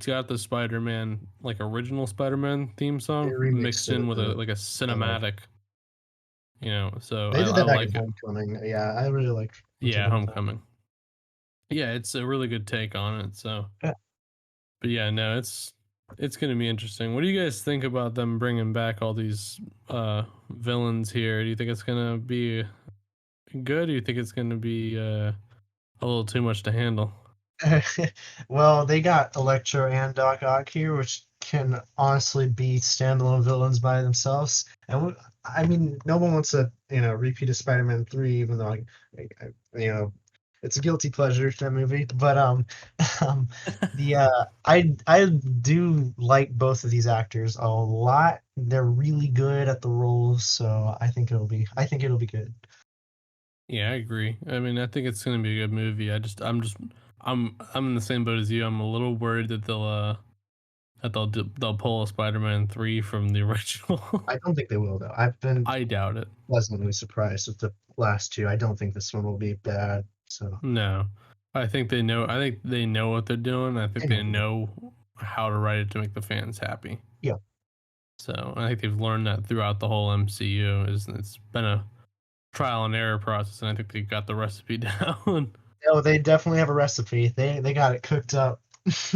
got the Spider-Man like original Spider-Man theme song remixed mixed it in with with the- like a cinematic. So They did I that back like in it. Homecoming. Yeah, I really like. Yeah, Homecoming. Yeah, it's a really good take on it. So, Yeah. but yeah, no, it's gonna be interesting. What do you guys think about them bringing back all these villains here? Do you think it's gonna be good? Or do you think it's gonna be a little too much to handle? Well, they got Electro and Doc Ock here, which can honestly be standalone villains by themselves. And I mean, no one wants a repeat of Spider-Man 3, even though it's a guilty pleasure, that movie. But I do like both of these actors a lot. They're really good at the roles, so I think it'll be good. Yeah, I agree. I mean, I think it's gonna be a good movie. I'm in the same boat as you. I'm a little worried that they'll pull a Spider-Man 3 from the original. I don't think they will though. I doubt it. Pleasantly surprised with the last two. I don't think this one will be bad. So No, I think they know. I think they know what they're doing. I think they know how to write it to make the fans happy. Yeah. So I think they've learned that throughout the whole MCU. It's been a trial and error process, and I think they got the recipe down. Oh, they definitely have a recipe. They got it cooked up.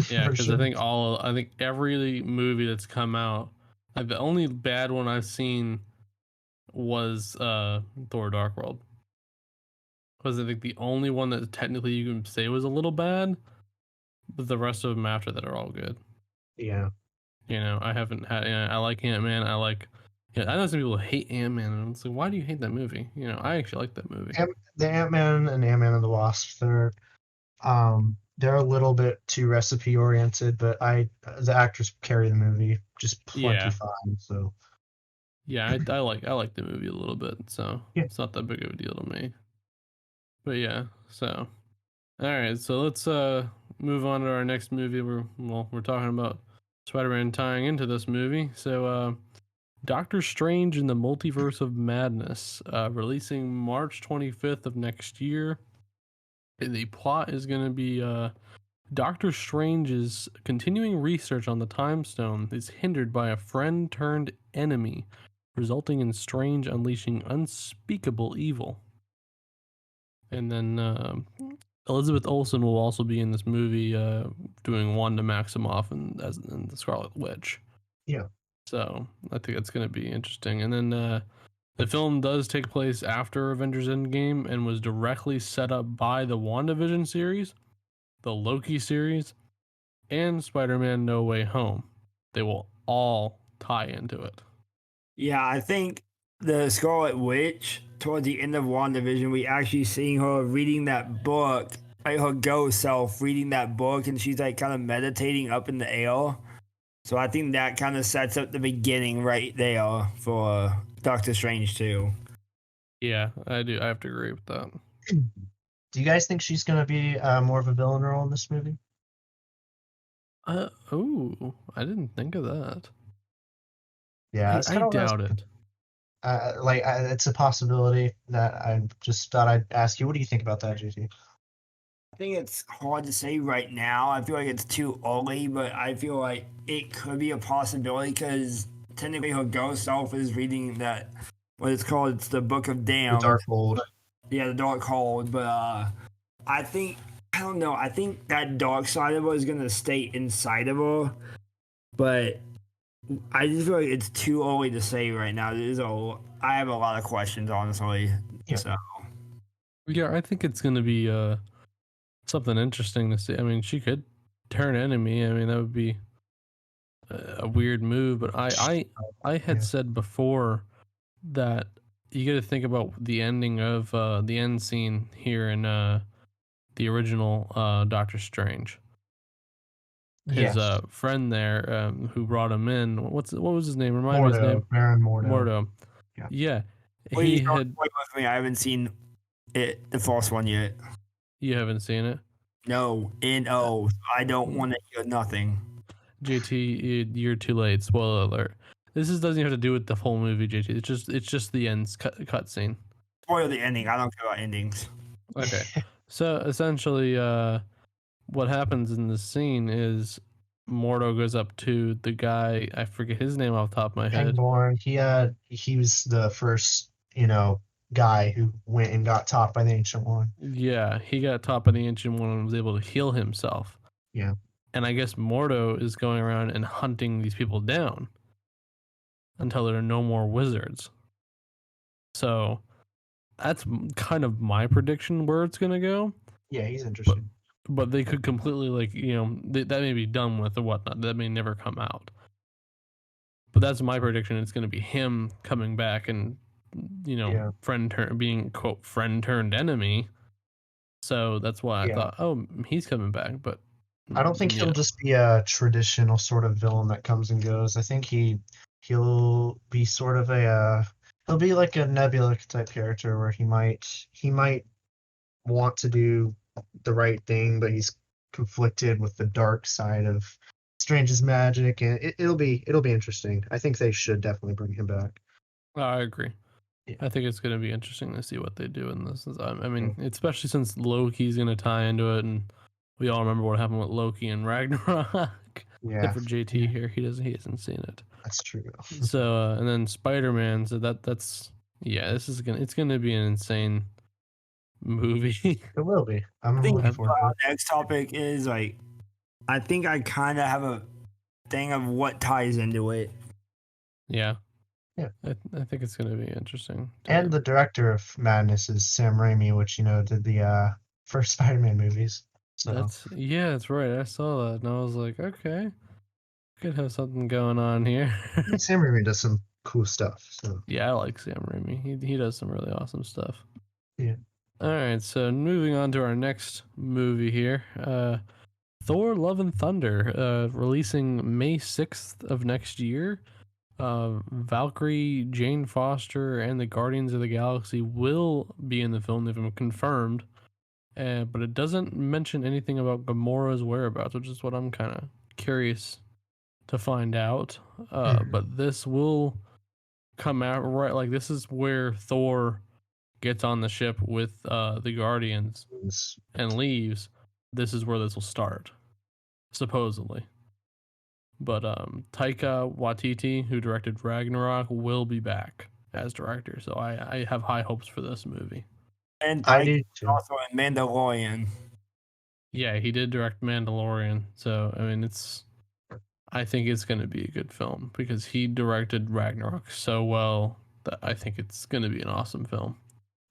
Yeah, For because sure. I think every movie that's come out, like the only bad one I've seen was Thor: Dark World. Was I think the only one that technically you can say was a little bad, but the rest of them after that are all good. Yeah. You know, I haven't had. I like Ant-Man. I like. Yeah, I know some people hate Ant-Man, and it's like, why do you hate that movie? You know, I actually like that movie. The Ant-Man and Ant-Man and the Wasp, they're a little bit too recipe oriented, but the actors carry the movie just plenty Yeah, fine. So yeah, I like the movie a little bit, so yeah. it's not that big of a deal to me. But yeah, so all right, so let's move on to our next movie. We're talking about Spider-Man tying into this movie. So Doctor Strange in the Multiverse of Madness, releasing March 25th of next year. And the plot is going to be Doctor Strange's continuing research on the Time Stone is hindered by a friend turned enemy, resulting in Strange unleashing unspeakable evil. And then Elizabeth Olsen will also be in this movie, doing Wanda Maximoff and as in the Scarlet Witch. Yeah. So I think that's going to be interesting. And then the film does take place after Avengers Endgame and was directly set up by the WandaVision series, the Loki series, and Spider-Man No Way Home. They will all tie into it. Yeah, I think the Scarlet Witch, towards the end of WandaVision, we actually seeing her reading that book, like her ghost self reading that book, and she's like kind of meditating up in the air. So I think that kind of sets up the beginning right there for Doctor Strange too. Yeah, I do. I have to agree with that. Do you guys think she's gonna be more of a villain role in this movie? Oh, I didn't think of that. Yeah, that's I kind of what I was doubt it. it's a possibility that I just thought I'd ask you. What do you think about that, JT? I think it's hard to say right now. I feel like it's too early, but I feel like it could be a possibility because technically her ghost self is reading that what it's called. It's the Book of The Damned. Dark Hold. Yeah, the Dark Hold. But I think I don't know. I think that dark side of her is gonna stay inside of her, but I just feel like it's too early to say right now. I have a lot of questions, honestly. Yeah. So Yeah, I think it's going to be something interesting to see. I mean, she could turn enemy. I mean, that would be a weird move, but I had Yeah. said before that you got to think about the ending of the end scene here in the original Doctor Strange. His Yes. friend there who brought him in. What was his name? Remind me his name. Baron Mordo. Mordo. Yeah. Yeah. please He don't had. spoil it with me. I haven't seen the first one yet. You haven't seen it. No, N-O. I don't want to hear nothing. JT, you're too late. Spoiler alert. Doesn't even have to do with the whole movie, JT. It's just the end cut scene. Spoil the ending. I don't care about endings. Okay. So essentially, what happens in this scene is Mordo goes up to the guy. I forget his name off the top of my head. Pangborn. He was the first, guy who went and got taught by the Ancient One. Yeah, he got top of the Ancient One and was able to heal himself. Yeah. And I guess Mordo is going around and hunting these people down until there are no more wizards. So that's kind of my prediction where it's gonna go. Yeah, he's interesting. But they could completely that may be done with or whatnot. That may never come out. But that's my prediction. It's going to be him coming back and being quote friend turned enemy. So that's why I thought, oh, he's coming back. But I don't think he'll just be a traditional sort of villain that comes and goes. I think he'll be sort of he'll be like a Nebula type character where he might want to do the right thing, but he's conflicted with the dark side of Strange's magic, and it'll be interesting. I think they should definitely bring him back. I agree. Yeah. I think it's going to be interesting to see what they do in this. I mean, especially since Loki's going to tie into it, and we all remember what happened with Loki and Ragnarok. Yeah. Except for JT Yeah. here, he hasn't seen it. That's true. So and then Spider-Man. So that's it's gonna be an insane movie. It will be. I'm I think looking forward to our it. next topic is like, I think I kind of have a thing of what ties into it. Yeah. Yeah. I think it's gonna be interesting. And the director of Madness is Sam Raimi, which did the first Spider-Man movies. So that's right. I saw that and I was like, okay, could have something going on here. Sam Raimi does some cool stuff. So Yeah, I like Sam Raimi. He does some really awesome stuff. yeah. All right, so moving on to our next movie here, Thor: Love and Thunder, releasing May 6th of next year. Valkyrie, Jane Foster, and the Guardians of the Galaxy will be in the film. They've been confirmed, but it doesn't mention anything about Gamora's whereabouts, which is what I'm kind of curious to find out. But this will come out right, like this is where Thor gets on the ship with the Guardians and leaves. This is where this will start, supposedly. But Taika Waititi, who directed Ragnarok, will be back as director. So I have high hopes for this movie. And I Taika do is too. also in Mandalorian. Yeah, he did direct Mandalorian. So I mean, I think it's going to be a good film because he directed Ragnarok so well that I think it's going to be an awesome film.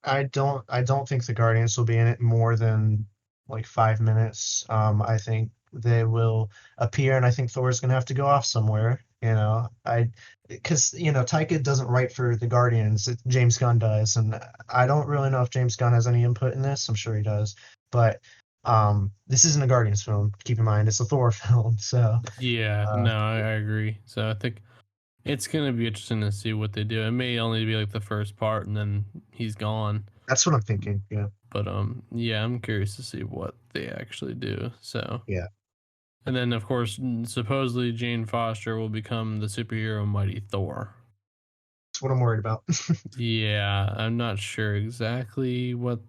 I don't think the Guardians will be in it more than like 5 minutes. I think they will appear, and I think Thor's gonna have to go off somewhere. Because Taika doesn't write for the Guardians. James Gunn does, and I don't really know if James Gunn has any input in this. I'm sure he does, but this isn't a Guardians film. Keep in mind, it's a Thor film. So Yeah, no, I agree. So I think it's gonna be interesting to see what they do. It may only be like the first part, and then he's gone. that's what I'm thinking. Yeah. But yeah, I'm curious to see what they actually do. So Yeah. and then of course, supposedly Jane Foster will become the superhero Mighty Thor. That's what I'm worried about. Yeah, I'm not sure exactly what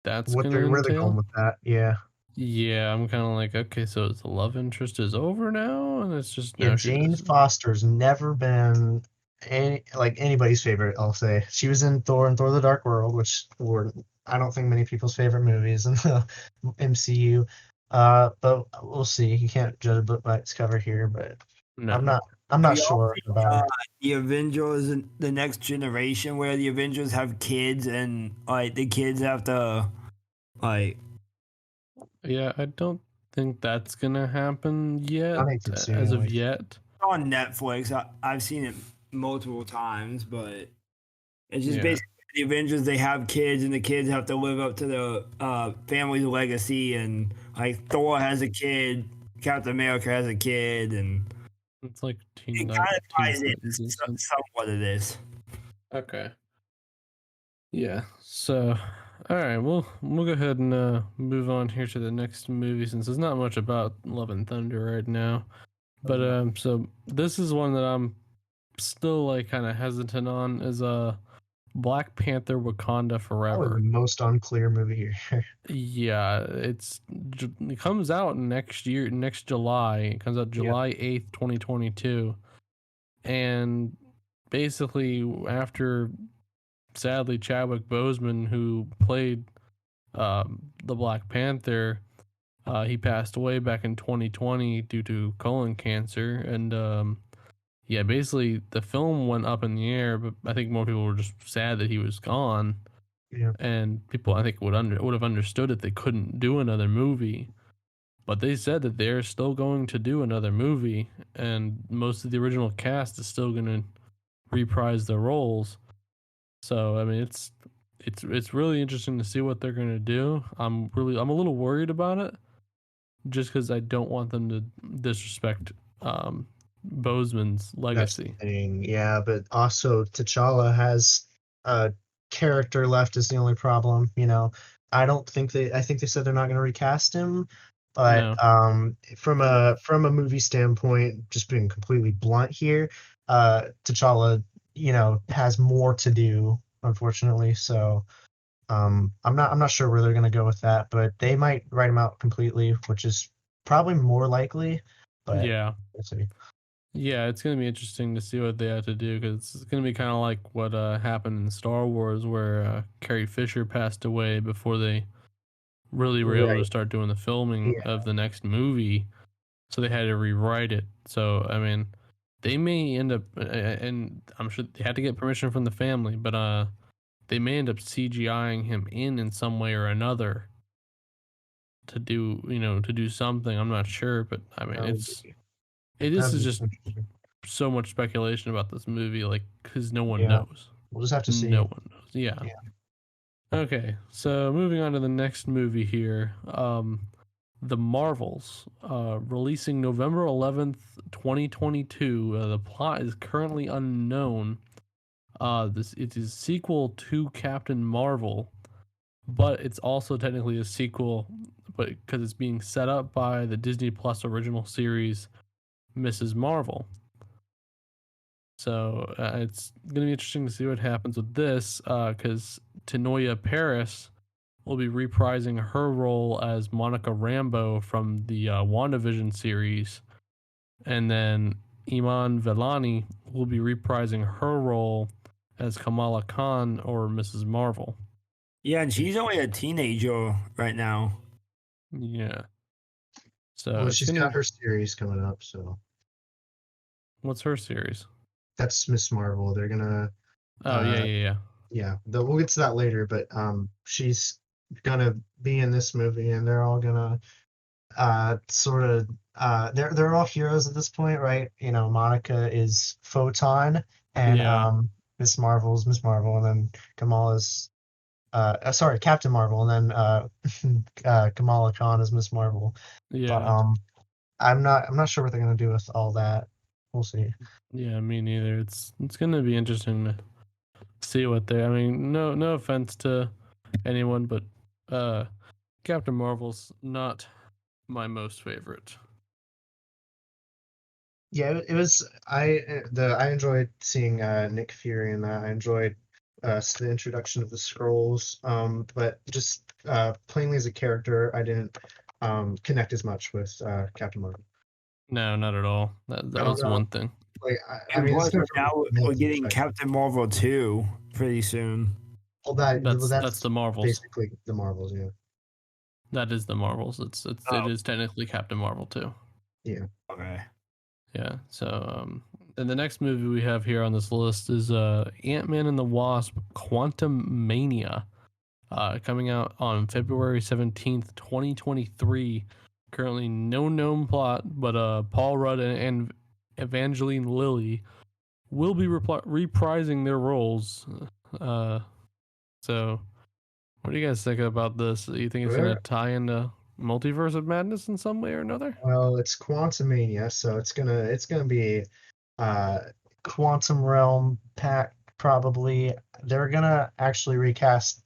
that's Where they're going entail. with that. Yeah. Yeah, I'm kind of like, okay, so the love interest is over now, and it's just Yeah, now she's Jane just Foster's never been anybody's favorite, I'll say. She was in Thor and Thor the Dark World, which were I don't think many people's favorite movies in the MCU. But we'll see. You can't judge a book by its cover here, but I'm no. not I'm Have not y'all sure seen about her. the Avengers and the Next Generation, where the Avengers have kids and like the kids have to like Yeah, I don't think that's gonna happen yet, Not anytime soon, as of anyway. yet. on Netflix. I've seen it multiple times, but it's just Yeah. basically the Avengers. They have kids, and the kids have to live up to the family's legacy. And like Thor has a kid, Captain America has a kid, and It's like it Teen, kind of Teen ties in Titans and stuff. somewhat of this. Okay. Yeah. So, all right, we'll go ahead and move on here to the next movie since there's not much about Love and Thunder right now. But so this is one that I'm still like kind of hesitant on is Black Panther: Wakanda Probably Forever. the most unclear movie here. Yeah, it comes out next year, next July. It comes out July 8th, 2022. And basically after sadly Chadwick Boseman, who played the Black Panther, he passed away back in 2020 due to colon cancer. And yeah, basically the film went up in the air, but I think more people were just sad that he was gone. Yeah. And people I think would have understood if they couldn't do another movie. But they said that they're still going to do another movie, and most of the original cast is still going to reprise their roles. So I mean, it's really interesting to see what they're going to do. I'm a little worried about it, just because I don't want them to disrespect Boseman's That's the legacy. thing. Yeah, but also T'Challa has a character left is the only problem. I think they said they're not going to recast him, but No, from a movie standpoint, just being completely blunt here, T'Challa, has more to do, unfortunately. So I'm not sure where they're going to go with that, but they might write him out completely, which is probably more likely. but Yeah. we'll see. Yeah, it's gonna be interesting to see what they have to do because it's gonna be kind of like what happened in Star Wars, where Carrie Fisher passed away before they really were able to Right. start doing the filming Yeah. of the next movie. So they had to rewrite it. So I mean, they may end up, and I'm sure they had to get permission from the family, but they may end up CGIing him in some way or another to do, to do something. I'm not sure, but I mean, That would be this that'd is be just interesting. so much speculation about this movie, like, because no one Yeah. knows. We'll just have to No see. one knows. Yeah. Yeah. Okay, so moving on to the next movie here, The Marvels, releasing November 11th, 2022. The plot is currently unknown. It is sequel to Captain Marvel, but it's also technically a sequel, but because it's being set up by the Disney Plus original series Mrs. Marvel. So it's gonna be interesting to see what happens with this, because Tanoia Paris will be reprising her role as Monica Rambeau from the WandaVision series, and then Iman Vellani will be reprising her role as Kamala Khan or Mrs. Marvel. Yeah, and she's only a teenager right now. Yeah. So Well, it's she's gonna. got her series coming up, so What's her series? that's Miss Marvel. They're gonna, Oh yeah, uh, yeah, yeah. yeah, we'll get to that later. But she's gonna be in this movie, and they're all gonna sort of they're all heroes at this point, right? You know, Monica is Photon, and Yeah, Miss Marvel's Miss Marvel, and then Kamala's sorry, Captain Marvel, and then Kamala Khan is Miss Marvel. But yeah, I'm not sure what they're gonna do with all that. We'll see. yeah. Me neither. It's gonna be interesting to see what they. I mean, no offense to anyone, but uh, Captain Marvel's not my most favorite. Yeah, it was I enjoyed seeing Nick Fury in that. I enjoyed the introduction of the scrolls, but just plainly as a character, I didn't connect as much with Captain Marvel. No, not at all. That No, was one thing. like I And mean, it's plus, good from now a we're romantic getting perspective. Captain Marvel 2 pretty soon. Well, That's that's the Marvels. basically the Marvels, yeah, That is the Marvels. It Oh, is technically Captain Marvel too. yeah. okay. Yeah. So and the next movie we have here on this list is Ant-Man and the Wasp: Quantum Mania, coming out on February 17th, 2023. Currently no known plot, but Paul Rudd and Evangeline Lilly will be reprising their roles. Uh, so what do you guys think about this? Do you think it's gonna Sure. tie into Multiverse of Madness in some way or another? Well, it's Quantumania, so it's gonna be uh Quantum Realm pack probably. They're gonna actually recast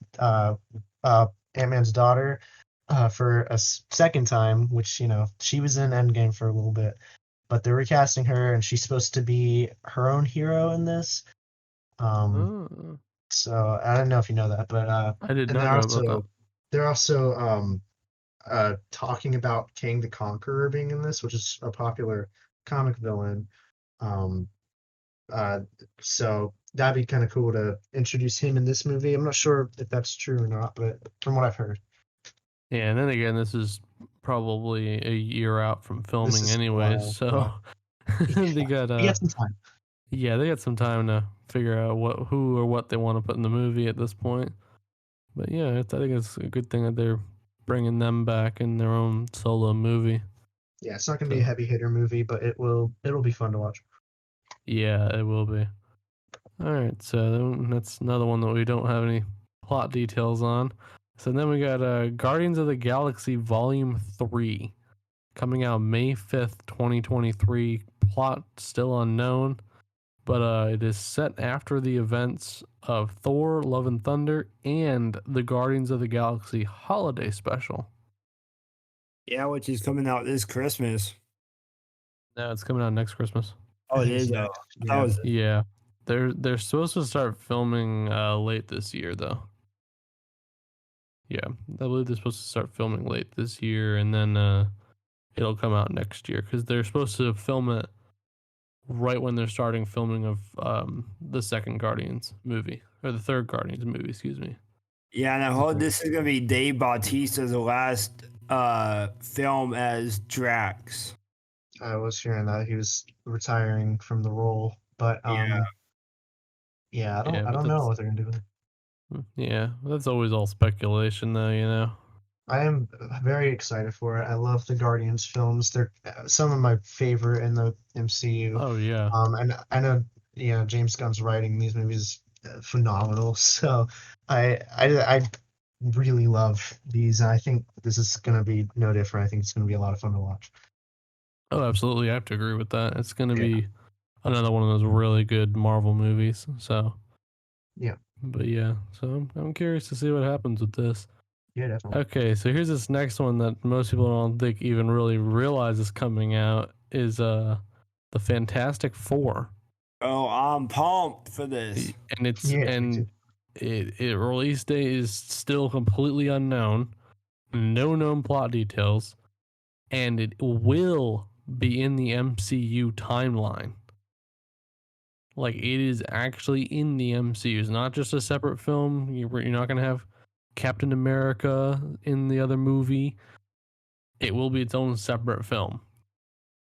Ant-Man's daughter for a second time, which she was in Endgame for a little bit, but they're recasting her, and she's supposed to be her own hero in this. Um, Oh, so I don't know if you know that, but I did and not know about that. they're also talking about King the Conqueror being in this, which is a popular comic villain. Um, uh, so that'd be kind of cool to introduce him in this movie. I'm not sure if that's true or not, but from what I've heard, Yeah, and then again, this is probably a year out from this filming is a anyways, while. Yeah, so they yeah. got We got some time. yeah, they got some time to figure out who or what they want to put in the movie at this point. But yeah, I think it's a good thing that they're bringing them back in their own solo movie. Yeah, it's not gonna be a So heavy hitter movie, but it'll be fun to watch. yeah, it will be. All right, so that's another one that we don't have any plot details on. So then we got Guardians of the Galaxy Volume 3 coming out May 5th, 2023. Plot still unknown, but it is set after the events of Thor: Love and Thunder and the Guardians of the Galaxy holiday special. Yeah, which is coming out this Christmas. No, it's coming out next Christmas. Oh, I it think is. so. I thought it Yeah. was. Yeah. They're supposed to start filming late this year though. Yeah. I believe they're supposed to start filming late this year, and then it'll come out next year because they're supposed to film it right when they're starting filming of the second Guardians movie or the third Guardians movie, excuse me. Yeah, and I heard this is gonna be Dave Bautista's last film as Drax. I was hearing that he was retiring from the role, but Yeah. yeah, I but don't know what they're gonna do with it. Yeah, that's always all speculation, though. You know. I am very excited for it. I love the Guardians films. They're some of my favorite in the MCU. Oh yeah. And I know, James Gunn's writing these movies phenomenal. So I really love these. And I think this is going to be no different. I think it's going to be a lot of fun to watch. Oh, absolutely. I have to agree with that. It's going to Yeah. be another one of those really good Marvel movies. So. Yeah. But yeah, so I'm curious to see what happens with this. Yeah, definitely. Okay, so here's this next one that most people don't think even really realize is coming out is the Fantastic Four. Oh, I'm pumped for this. And it's Yeah, me and too. it release date is still completely unknown, no known plot details, and it will be in the MCU timeline. Like it is actually in the MCU. It's not just a separate film. You're not gonna have Captain America in the other movie. It will be its own separate film.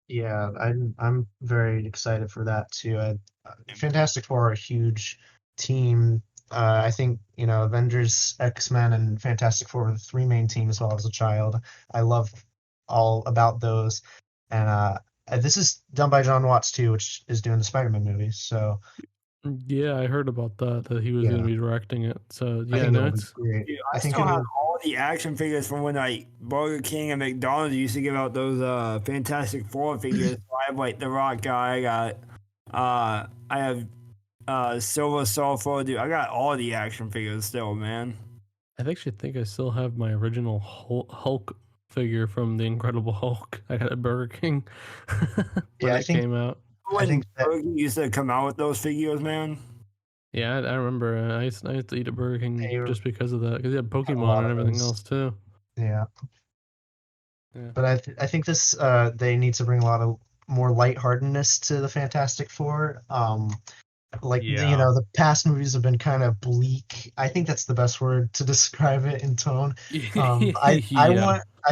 Yeah, I'm very excited for that too. Fantastic Four are a huge team. I think Avengers, X-Men, and Fantastic Four were the three main teams while I was a child. I love all about those, and this is done by John Watts too, which is doing the Spider-Man movies. So Yeah, I heard about that he was Yeah. going to be directing it. So I yeah, think no, it'll be it's great. Dude, I think still have it'll. all the action figures from when like Burger King and McDonald's used to give out those Fantastic Four figures. So I have like the Rock guy. I have Silver Surfer. Dude, I got all the action figures still, man. I actually think I still have my original Hulk figure from the Incredible Hulk. I got at Burger King when Yeah, it came out. When think that- Burger King used to come out with those figures, man. Yeah, I remember. I used to eat at Burger King They were- just because of that. Because they had lot Pokemon and of everything those. else too. Yeah. Yeah. But I think this they need to bring a lot of more lightheartedness to the Fantastic Four. Yeah. The past movies have been kind of bleak. I think that's the best word to describe it in tone. Yeah. I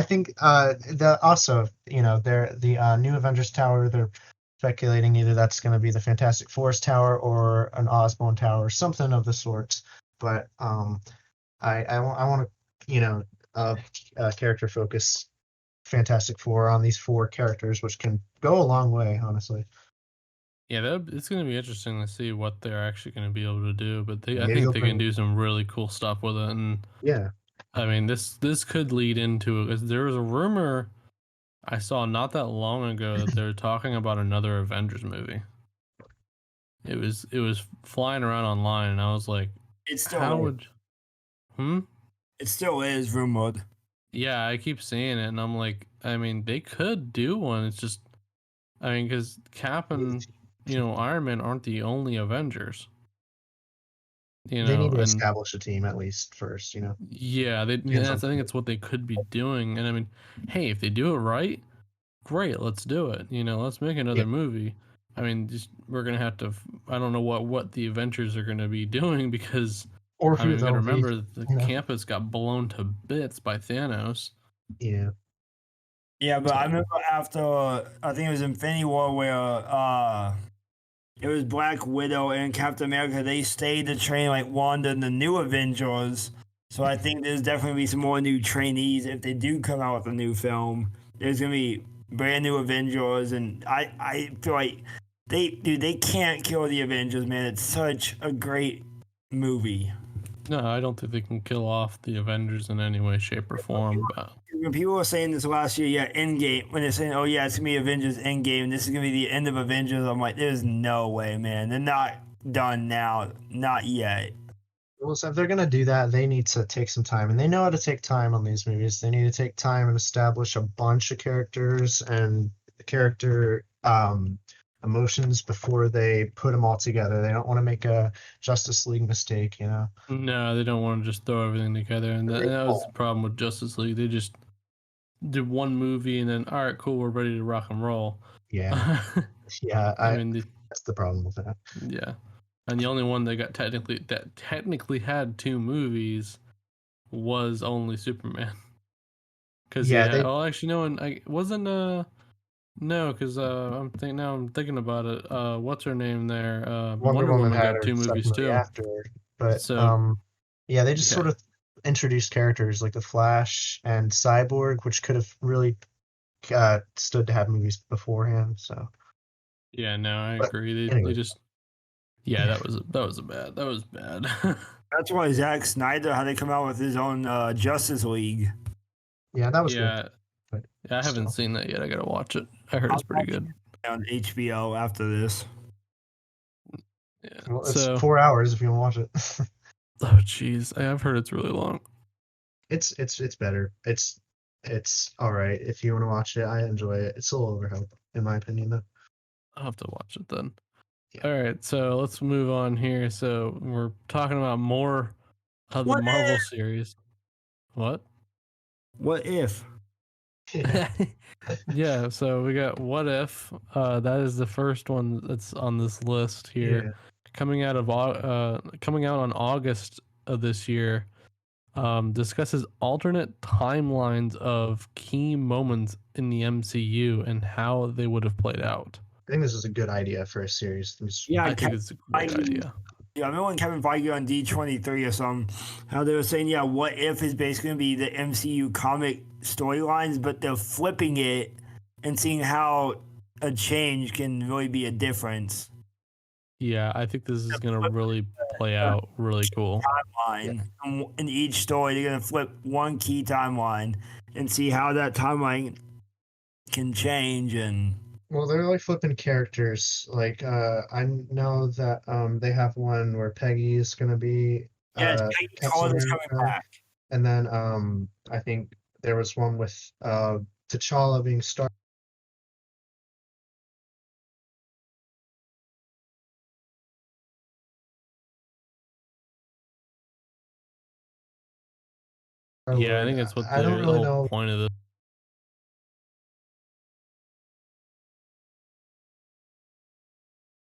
think they're the new Avengers Tower. They're speculating either that's going to be the Fantastic Four's tower or an Osborn tower, something of the sorts. But I want to character focus Fantastic Four on these four characters, which can go a long way, honestly. Yeah, it's going to be interesting to see what they're actually going to be able to do. But I Maybe think they'll they bring- can do some really cool stuff with it. And Yeah. I mean, this could lead into it. There was a rumor I saw not that long ago that they were talking about another Avengers movie. It was flying around online, and I was like, It still how is. would? It still is rumored. Yeah, I keep seeing it, and I'm like, I mean, they could do one. It's just, I mean, because Cap and Iron Man aren't the only Avengers. They need to and establish a team at least first, yeah, I think that's what they could be doing. And I mean, hey, if they do it right, great, let's do it. Let's make another movie. I mean, we're gonna have to. I don't know what the Avengers are gonna be doing because Or I who mean, we gotta they'll be. remember the campus got blown to bits by Thanos. Yeah. Yeah, but I remember after I think it was Infinity War where it was Black Widow and Captain America. They stayed to train like Wanda and the new Avengers. So I think there's definitely be some more new trainees if they do come out with a new film. There's gonna be brand new Avengers, and I feel like they can't kill the Avengers, man. It's such a great movie. No, I don't think they can kill off the Avengers in any way, shape, or form. But When people were saying this last year, yeah, Endgame, when they're saying, oh yeah, it's gonna be Avengers Endgame, this is gonna be the end of Avengers, I'm like, there's no way, man. They're not done now, not yet. Well, so if they're gonna do that, they need to take some time, and they know how to take time on these movies. They need to take time and establish a bunch of characters and character emotions before they put them all together. They don't want to make a Justice League mistake, no, they don't want to just throw everything together, and that was the problem with Justice League. did one movie and then all right, cool, we're ready to rock and roll. Yeah, yeah. I mean, That's the problem with that. yeah, and the only one that technically had two movies was only Superman. Because Yeah, they actually, no, and I wasn't no, because I'm thinking about it. What's her name there? Wonder Wonder Woman Woman had got her two second movies movie too. after, but So yeah, they just yeah, sort of introduced characters like the Flash and Cyborg, which could have really stood to have movies beforehand. So, yeah, no, I but agree. They anyway, just yeah, that was bad. That's why Zack Snyder had to come out with his own Justice League. yeah, that was good. Yeah, But yeah, I haven't still, seen that yet. I gotta watch it. I heard it's I'll pretty watch good. it on HBO after this. Yeah. well, it's So 4 hours if you want to watch it. oh jeez, I've heard it's really long. It's better. It's all right if you want to watch it. I enjoy it. It's a little overhyped in my opinion, though. I'll have to watch it then. Yeah. All right, so let's move on here. So we're talking about more of the What Marvel if? series. What? What if? Yeah. Yeah, so we got What If. That is the first one that's on this list here, Yeah. coming out on August of this year. Discusses alternate timelines of key moments in the MCU and how they would have played out. I think this is a good idea for a series. Yeah, I think Kevin it's a great Feige. idea. Yeah, I remember when Kevin Feige on D23 or something, how they were saying, yeah, what if is basically going to be the MCU comic storylines, but they're flipping it and seeing how a change can really be a difference. Yeah, I think this is gonna really play out really cool. Yeah. Timeline. In each story, they're going to flip one key timeline and see how that timeline can change. And Well, they're like flipping characters. Like, I know that they have one where Peggy is gonna be yes, Peggy Captain Carter's coming America, back. and then I think there was one with T'Challa being Star. Yeah, I Lord. think that's what I don't the really whole know. point of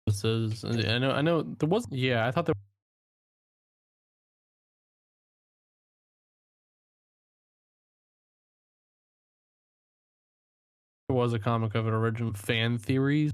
this is. I know there was. Yeah, I thought there was a comic of it original fan theories.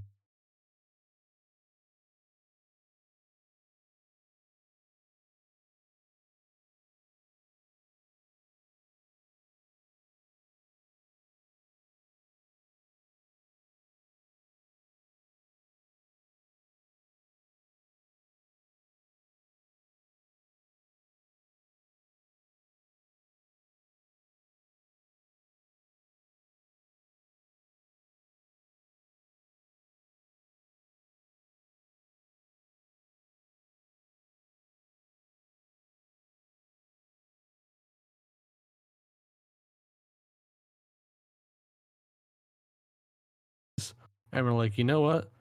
And we're like, you know what?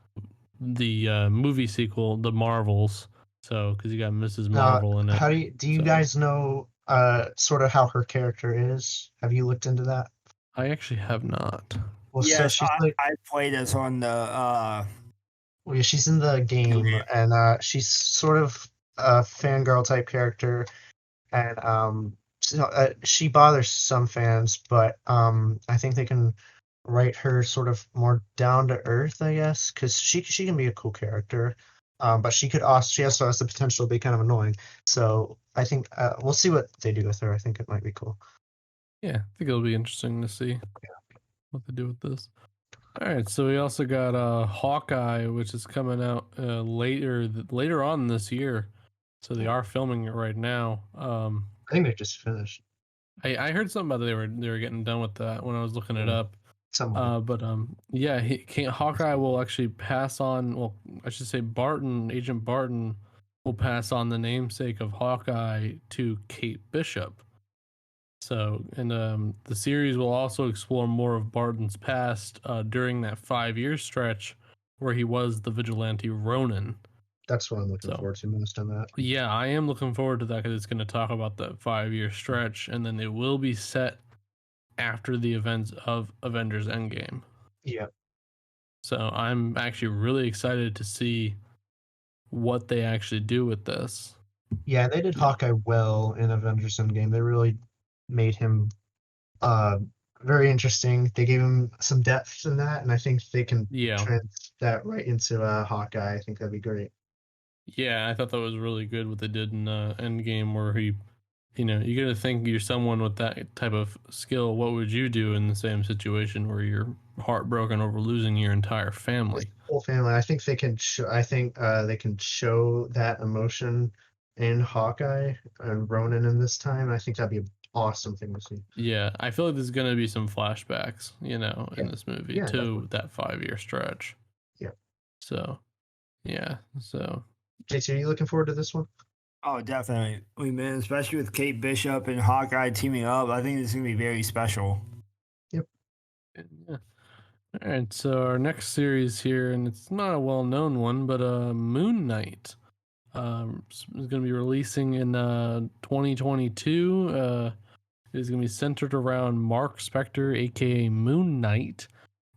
The movie sequel, The Marvels. So, because you got Mrs. Marvel in it. How do you So, guys know sort of how her character is? Have you looked into that? I actually have not. Well, so Yes, she's like, I played this on the well, yeah, she's in the game, and she's sort of a fangirl type character, and so, she bothers some fans, but I think they can write her sort of more down to earth, I guess, because she can be a cool character, but she also has the potential to be kind of annoying. So I think we'll see what they do with her. I think it might be cool. Yeah, I think it'll be interesting to see what they do with this. All right, so we also got Hawkeye, which is coming out later on this year. So they are filming it right now. I think they just finished. I heard something about they were getting done with that when I was looking it Yeah, up. somewhat. But yeah, Hawkeye will actually pass on. Well, I should say Agent Barton will pass on the namesake of Hawkeye to Kate Bishop. So, and the series will also explore more of Barton's past during that 5 year stretch where he was the vigilante Ronin. That's what I'm looking So, forward to most on that. yeah, I am looking forward to that because it's going to talk about that 5 year stretch, and then it will be set after the events of Avengers Endgame. Yeah. So I'm actually really excited to see what they actually do with this. Yeah, they did Yeah. Hawkeye well in Avengers Endgame. They really made him uh, very interesting. They gave him some depth in that, and I think they can Yeah. trans that right into Hawkeye. I think that'd be great. Yeah, I thought that was really good what they did in Endgame, where he, you got to think you're someone with that type of skill. What would you do in the same situation where you're heartbroken over losing your entire His family? whole family. I think they can. I think they can show that emotion in Hawkeye and Ronan in this time. I think that'd be an awesome thing to see. Yeah, I feel like there's going to be some flashbacks, Yeah, in this movie yeah, to definitely. that 5 year stretch. Yeah. So, yeah. So, JT, are you looking forward to this one? Oh, definitely, man. Especially with Kate Bishop and Hawkeye teaming up, I think this is gonna be very special. Yep. yeah. All right. So, our next series here, and it's not a well known one, but Moon Knight. Is going to be releasing in 2022. It is going to be centered around Mark Spector, aka Moon Knight.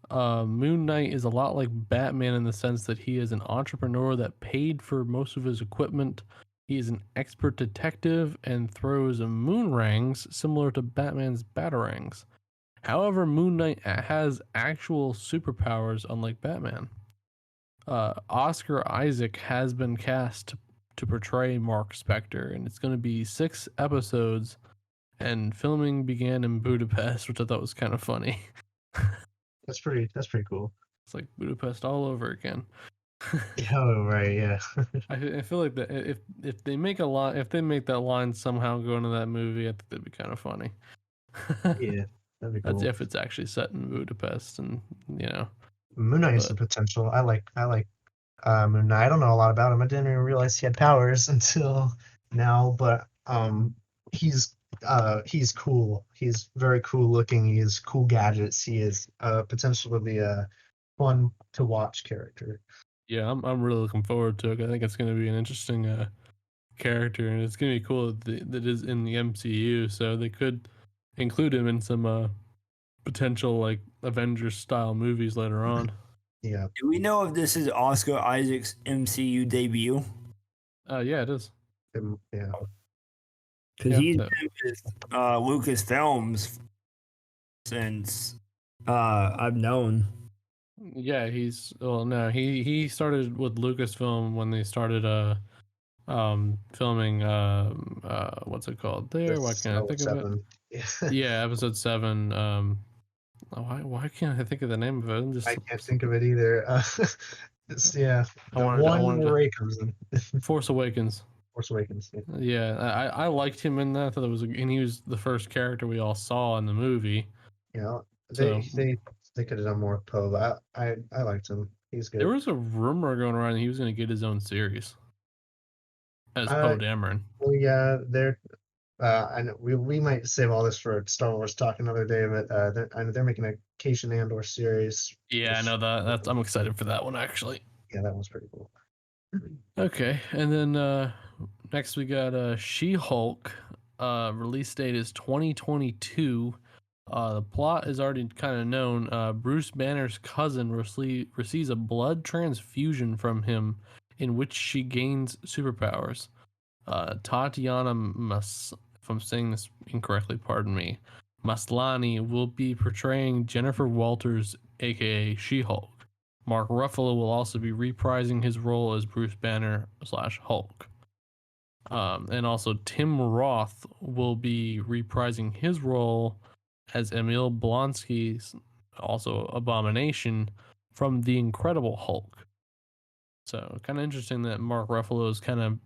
Moon Knight is a lot like Batman in the sense that he is an entrepreneur that paid for most of his equipment. He is an expert detective and throws moonrangs similar to Batman's batarangs. However, Moon Knight has actual superpowers, unlike Batman. Oscar Isaac has been cast to portray Mark Spector, and it's going to be 6 episodes. And filming began in Budapest, which I thought was kind of funny. That's pretty cool. It's like Budapest all over again. Oh, right, yeah. I feel like that if they make a line, if they make that line somehow go into that movie, I think that'd be kind of funny. Yeah, that'd be That's cool. if it's actually set in Budapest, and you know, Moon Knight has but some potential. I like Moon Knight. I don't know a lot about him. I didn't even realize he had powers until now, but he's cool. He's very cool looking. He has cool gadgets. He is potential to be a fun to watch character. yeah, I'm really looking forward to it. I think it's going to be an interesting character, and it's going to be cool that is in the MCU, so they could include him in some potential like Avengers style movies later on. Yeah. Do we know if this is Oscar Isaac's MCU debut? Yeah, it is. Yeah. Because Yeah, he's been with Lucasfilms since I've known. yeah. He's well, no, he started with Lucasfilm when they started filming what's it called? There, why This can't I think of it? 7. Yeah. Yeah, episode 7. Why can't I think of the name of it? I'm I just can't think of it either. It's yeah. I The I one wanted where to Ray comes in. Force Awakens. Force Awakens. Yeah. Yeah, I liked him in that. I thought it was, and he was the first character we all saw in the movie. You know, So they could have done more with Poe, but I liked him. He's there good. was a rumor going around that he was going to get his own series as Uh, Poe Dameron. well, yeah, they're. I know we might save all this for Star Wars talk another day, but I know they're making a Cation Andor series. Yeah, I know that. I'm excited for that one actually. Yeah, that one's pretty cool. Okay, and then next we got She-Hulk. Release date is 2022. The plot is already kind of known. Bruce Banner's cousin receives a blood transfusion from him, in which she gains superpowers. Tatiana if I'm saying this incorrectly, pardon me, Maslany will be portraying Jennifer Walters, aka She-Hulk. Mark Ruffalo will also be reprising his role as Bruce Banner / Hulk. And also Tim Roth will be reprising his role as Emil Blonsky's, also Abomination, from The Incredible Hulk. So kind of interesting that Mark Ruffalo is kind of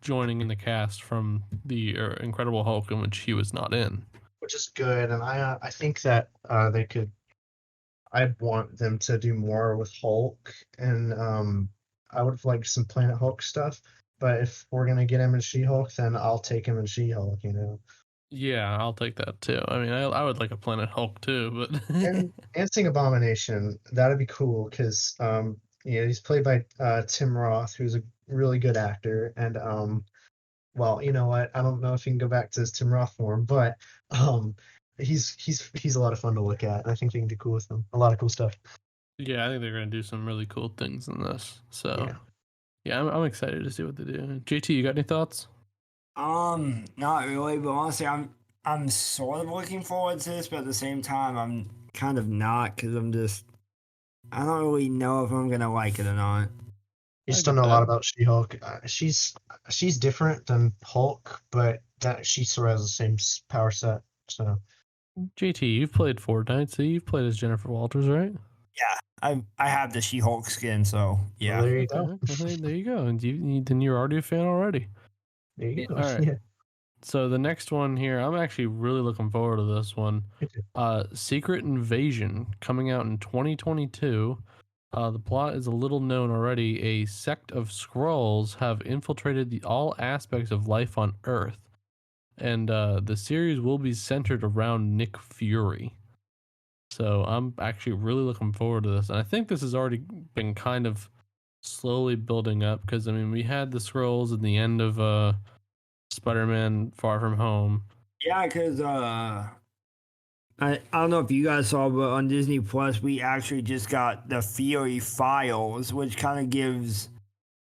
joining in the cast from the Incredible Hulk, in which he was not in. Which is good, and I think that they could. I'd want them to do more with Hulk, and I would have liked some Planet Hulk stuff. But if we're gonna get him in She-Hulk, then I'll take him in She-Hulk. You know. Yeah, I'll take that too. I mean, I would like a Planet Hulk too, but And seeing Abomination, that'd be cool because he's played by Tim Roth, who's a really good actor, and well, you know what? I don't know if he can go back to his Tim Roth form, but um, he's a lot of fun to look at. I think they can do cool with him. A lot of cool stuff. Yeah, I think they're gonna do some really cool things in this. So Yeah. I'm excited to see what they do. JT, you got any thoughts? Not really, but honestly, I'm sort of looking forward to this, but at the same time, I'm kind of not because I don't really know if I'm gonna like it or not. You I just don't get know a lot that. about She-Hulk. She's different than Hulk, but that she sort of has the same power set. So JT, you've played Fortnite, so you've played as Jennifer Walters, right? Yeah, I have the She-Hulk skin, so well, yeah. there you Okay, go. well, there you go. And then you're already a fan already. There you go. All right. Yeah. So the next one here, I'm actually really looking forward to this one. Me too. Secret Invasion coming out in 2022. The plot is a little known already. A sect of Skrulls have infiltrated all aspects of life on Earth, and the series will be centered around Nick Fury. So I'm actually really looking forward to this, and I think this has already been kind of slowly building up because I mean we had the Skrulls at the end of Spider-Man: Far From Home. Yeah, because I don't know if you guys saw, but on Disney Plus, we actually just got the Fury Files, which kind of gives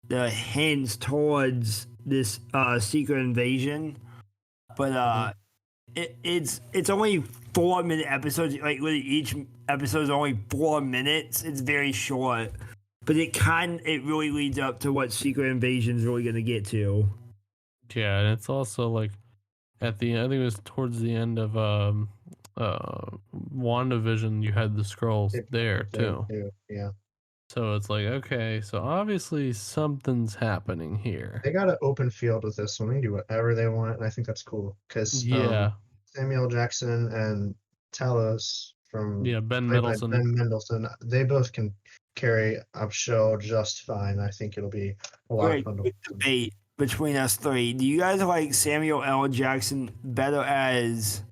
the hints towards this secret invasion. But it's only 4 minute episodes. Like literally each episode is only 4 minutes. It's very short, but it really leads up to what Secret Invasion is really gonna get to. Yeah, and it's also like at the I think it was towards the end of WandaVision you had the scrolls there too. Yeah. So it's like, okay, so obviously something's happening here. They got an open field with this one. They can do whatever they want, and I think that's cool. Because Yeah. Samuel Jackson and Talos Yeah, Ben played by Mendelsohn. Ben Mendelsohn, they both can carry a show just fine. I think it'll be a lot of Great fun to quick watch. debate between us three. Do you guys like Samuel L. Jackson better as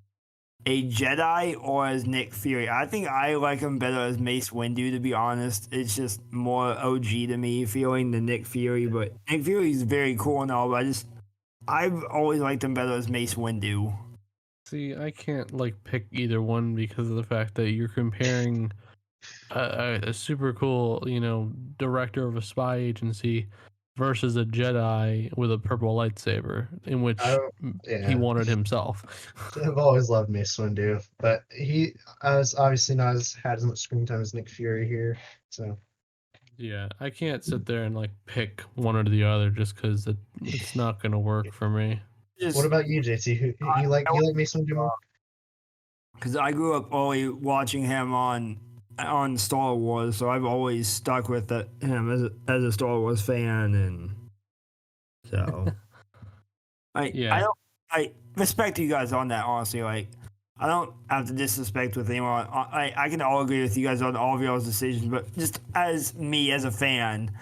a Jedi or as Nick Fury? I think I like him better as Mace Windu, to be honest. It's just more OG to me feeling than Nick Fury, but Nick Fury is very cool and all, but I've always liked him better as Mace Windu. See, I can't like pick either one because of the fact that you're comparing a super cool, director of a spy agency versus a Jedi with a purple lightsaber, in which he wanted himself. I've always loved Mace Windu, but he was obviously not had as much screen time as Nick Fury here. So Yeah, I can't sit there and like pick one or the other just because it's not gonna work for me. What about you, JT? You like Mace Windu more? Because I grew up only watching him on Star Wars, so I've always stuck with him as a Star Wars fan, and so I respect you guys on that. Honestly, like I don't have to disrespect with anyone. I can all agree with you guys on all of y'all's decisions, but just as me as a fan,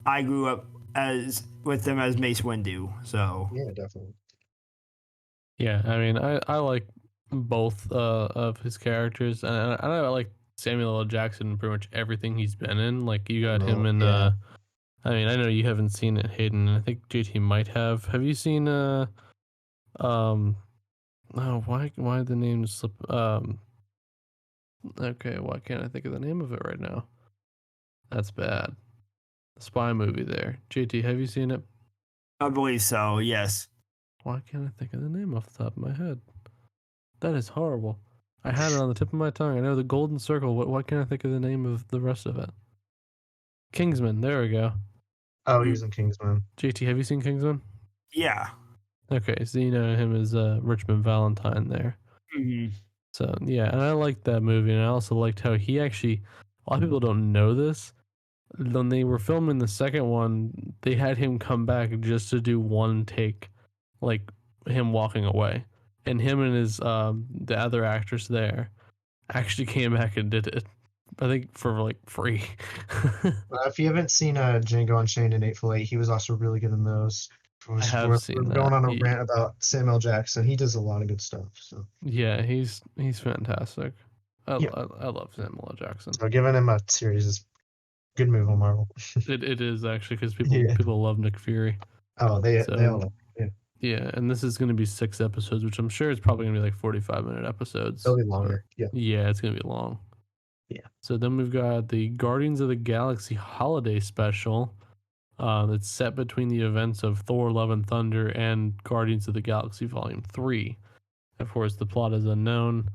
I grew up with them as Mace Windu. So yeah, definitely. Yeah, I mean, I like both of his characters, and I like Samuel L. Jackson in pretty much everything he's been in. Like you got him in. Yeah. I mean, I know you haven't seen it, Hayden. I think JT might have. Have you seen oh, why the name slip? Okay, why can't I think of the name of it right now? That's bad. The spy movie there. JT, have you seen it? I believe so. Yes. Why can't I think of the name off the top of my head? That is horrible. I had it on the tip of my tongue. I know the Golden Circle. Why can't I think of the name of the rest of it? Kingsman. There we go. Oh, he was in Kingsman. JT, have you seen Kingsman? Yeah. Okay, so you know him as Richmond Valentine there. Mm-hmm. So yeah, and I liked that movie, and I also liked how he actually. A lot of people don't know this. When they were filming the second one, they had him come back just to do one take, like him walking away, and him and his the other actress there actually came back and did it. I think for like free. If you haven't seen Django Unchained and Eightful Eight, he was also really good in those. I have seen that. Going on a rant about Samuel Jackson. He does a lot of good stuff. So yeah, he's fantastic. I love Samuel L. Jackson. So giving him a series is good move on Marvel. It is actually because people love Nick Fury. Oh, they all love. Yeah. Yeah, and this is going to be 6 episodes, which I'm sure is probably going to be like 45-minute episodes. It'll be But longer. Yeah. yeah, it's going to be long. Yeah. So then we've got the Guardians of the Galaxy holiday special. That's set between the events of Thor: Love and Thunder and Guardians of the Galaxy Volume 3. Of course, the plot is unknown.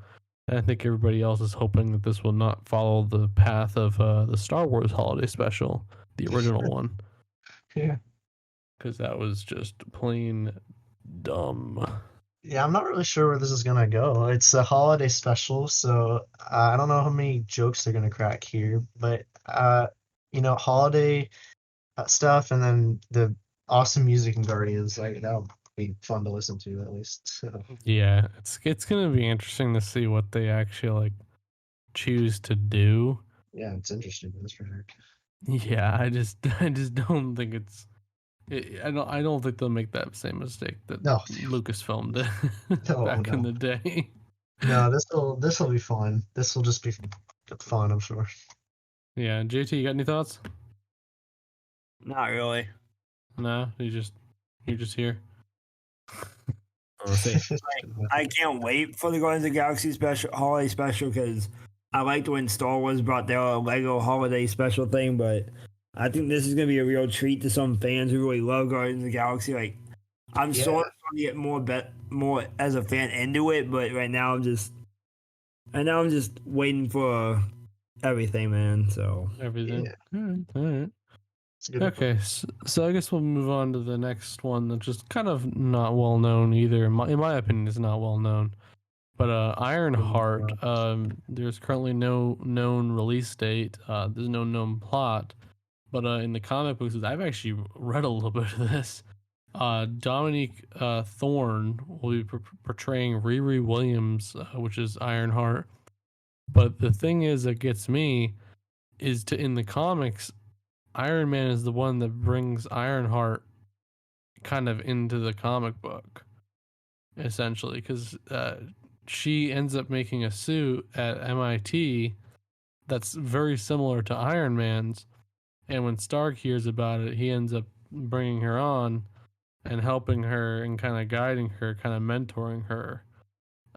And I think everybody else is hoping that this will not follow the path of the Star Wars holiday special, the original one, Yeah. because that was just plain dumb. Yeah, I'm not really sure where this is gonna go. It's a holiday special, so I don't know how many jokes they're gonna crack here, but holiday stuff, and then the awesome music in Guardians, like that'll be fun to listen to at least. So, Yeah, it's gonna be interesting to see what they actually like choose to do. yeah, it's interesting. That's for sure. Yeah, I just don't think I don't think they'll make that same mistake that No, Lucasfilm did no, back in no, the day. no. This will be fun. This will just be fun, I'm sure. Yeah, JT, you got any thoughts? Not really. No, you're just here. Honestly, I can't wait for the Guardians of the Galaxy special holiday special because I liked when Star Wars brought their Lego holiday special thing, but I think this is gonna be a real treat to some fans who really love Guardians of the Galaxy. Like, I'm Yeah. sort of trying to get more as a fan into it, but right now I'm just waiting for everything, man. So Everything. Yeah. All right. It's a good Okay, so I guess we'll move on to the next one that's just kind of not well known either. In my opinion, it's not well known. But Ironheart, there's currently no known release date. There's no known plot. But in the comic books, I've actually read a little bit of this. Dominique Thorne will be portraying Riri Williams, which is Ironheart. But the thing is that gets me is to in the comics, Iron Man is the one that brings Ironheart kind of into the comic book, essentially, because she ends up making a suit at MIT that's very similar to Iron Man's. And when Stark hears about it, he ends up bringing her on and helping her and kind of guiding her, kind of mentoring her.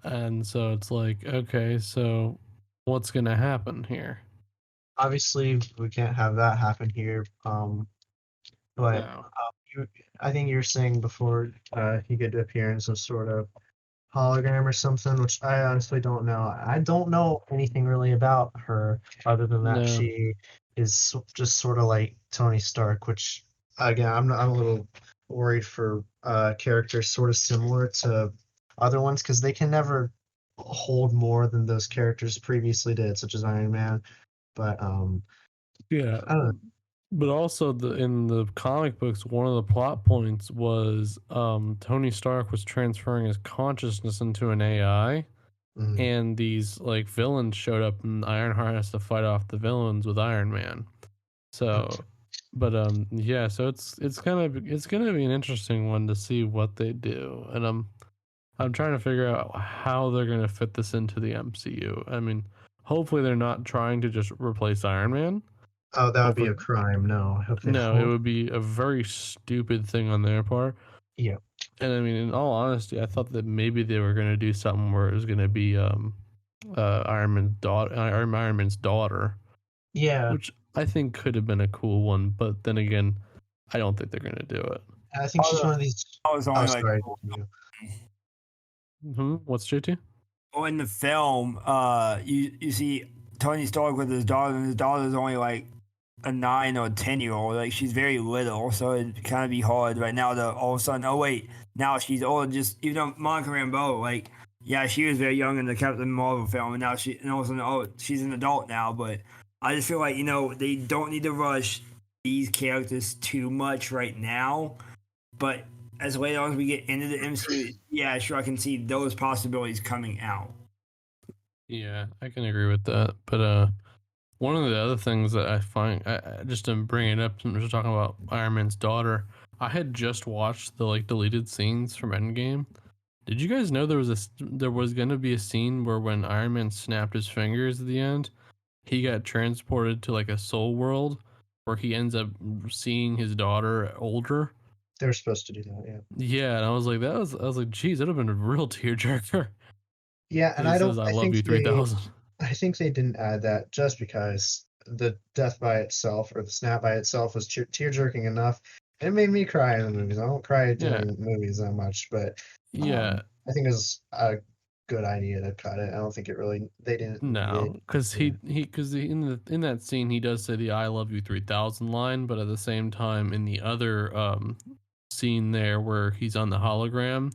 And so it's like, okay, so what's going to happen here? Obviously, we can't have that happen here. But No. I think you were saying before he could appear in some sort of hologram or something, which I honestly don't know. I don't know anything really about her other than that No. she is just sort of like Tony Stark, which again I'm a little worried for characters sort of similar to other ones because they can never hold more than those characters previously did, such as Iron Man. But Yeah. I don't know. But also in the comic books, one of the plot points was Tony Stark was transferring his consciousness into an AI, Mm, and these like villains showed up, and Ironheart has to fight off the villains with Iron Man. So, okay. but yeah, so it's gonna be an interesting one to see what they do, and I'm trying to figure out how they're gonna fit this into the MCU. I mean, hopefully they're not trying to just replace Iron Man. Oh, that would be Hopefully, a crime. No. Okay. no, it would be a very stupid thing on their part. Yeah. And I mean, in all honesty, I thought that maybe they were gonna do something where it was gonna be Iron Man's daughter, Yeah. which I think could have been a cool one. But then again, I don't think they're gonna do it. And I think she's one of these. I was Oh, only like, sorry. What's JT? well, in the film, you see Tony Stark with his daughter, and his daughter's only like a 9 or 10 year old. Like, she's very little, so it'd kind of be hard right now to all of a sudden. Oh wait, now she's old. Just even though Monica Rambeau, like, yeah, she was very young in the Captain Marvel film, and now and all of a sudden, oh, she's an adult now. But I just feel like they don't need to rush these characters too much right now. But as late as we get into the MCU, yeah, sure, I can see those possibilities coming out. Yeah, I can agree with that. But one of the other things that I find, just to bring it up, since we're talking about Iron Man's daughter, I had just watched the like deleted scenes from Endgame. Did you guys know there was gonna be a scene where when Iron Man snapped his fingers at the end, he got transported to like a soul world where he ends up seeing his daughter older. They were supposed to do that, yeah. Yeah, and I was like, geez, that'd have been a real tearjerker. Yeah, and He says, "I love you 3000." I think they didn't add that just because the death by itself or the snap by itself was tear jerking enough. It made me cry in the movies. I don't cry Yeah, during movies that much, but yeah. I think it was a good idea to cut it. I don't think they didn't need No, it. because Yeah. in that scene he does say the "I love you 3000" line, but at the same time in the other scene there where he's on the hologram,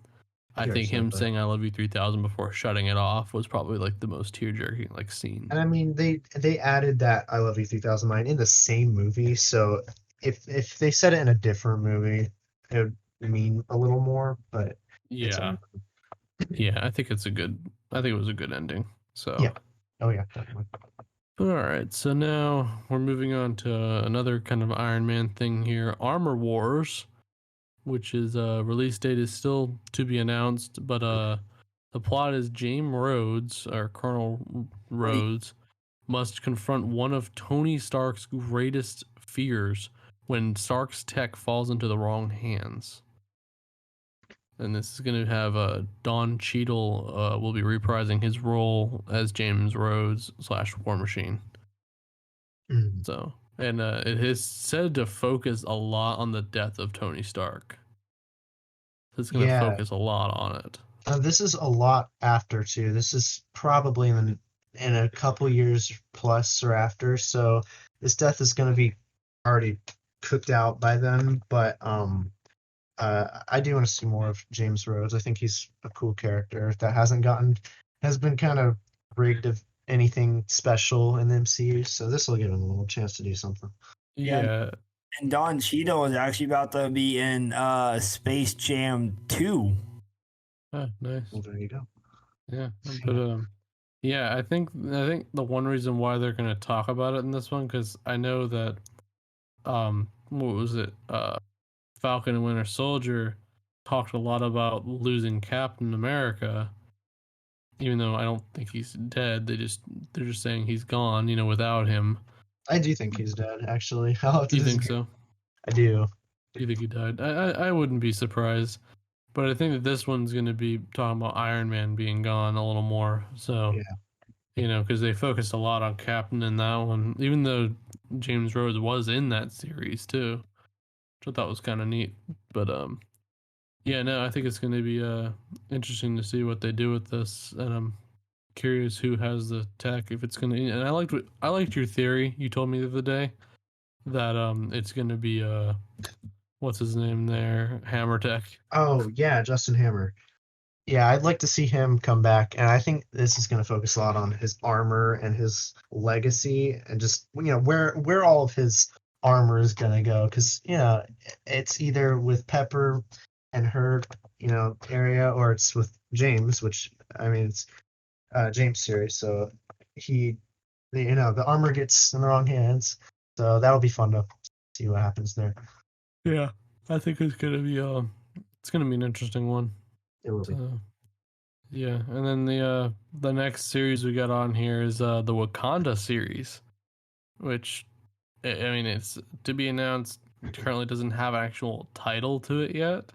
I He already think said him that. saying "I love you 3000" before shutting it off was probably like the most tear jerking like scene. And I mean, they added that "I Love You 3000" line in the same movie, so if they said it in a different movie, it would mean a little more. But it's Yeah, only yeah. I think it was a good ending. So. yeah. Oh yeah, definitely. All right, so now we're moving on to another kind of Iron Man thing here, Armor Wars, which is release date is still to be announced, but the plot is James Rhodes or Colonel Wait, Rhodes must confront one of Tony Stark's greatest fears when Stark's tech falls into the wrong hands. And this is going to have Don Cheadle will be reprising his role as James Rhodes / War Machine. Mm. So, and it is said to focus a lot on the death of Tony Stark. It's going to Yeah, focus a lot on it. this is a lot after too. This is probably in a couple years plus or after. So this death is going to be already cooked out by then. But I do want to see more of James Rhodes. I think he's a cool character that has been kind of rigged of anything special in the MCU. So this will give him a little chance to do something. yeah, Yeah. and Don Cheadle is actually about to be in Space Jam 2. Nice. Well, there you go. Yeah, but yeah, I think the one reason why they're going to talk about it in this one because I know that what was it Falcon and Winter Soldier talked a lot about losing Captain America, even though I don't think he's dead. They're just saying he's gone, without him. I do think he's dead. Actually, I'll have to You think disagree. so? I do. You think he died? I wouldn't be surprised. But I think that this one's going to be talking about Iron Man being gone a little more. So, Yeah. because they focused a lot on Captain in that one, even though James Rhodes was in that series too, which I thought was kind of neat. But yeah, no, I think it's going to be interesting to see what they do with this, and I'm curious who has the tech if it's going to. And I liked your theory you told me the other day that it's going to be what's his name there, Hammer Tech. Oh yeah, Justin Hammer. Yeah, I'd like to see him come back, and I think this is going to focus a lot on his armor and his legacy, and just where all of his armor is going to go, because it's either with Pepper and her area, or it's with James, which I mean it's James series, so the armor gets in the wrong hands, so that'll be fun to see what happens there. Yeah, I think it's gonna be an interesting one. It will be. So, yeah, and then the next series we got on here is the Wakanda series, which I mean it's to be announced. Currently doesn't have an actual title to it yet,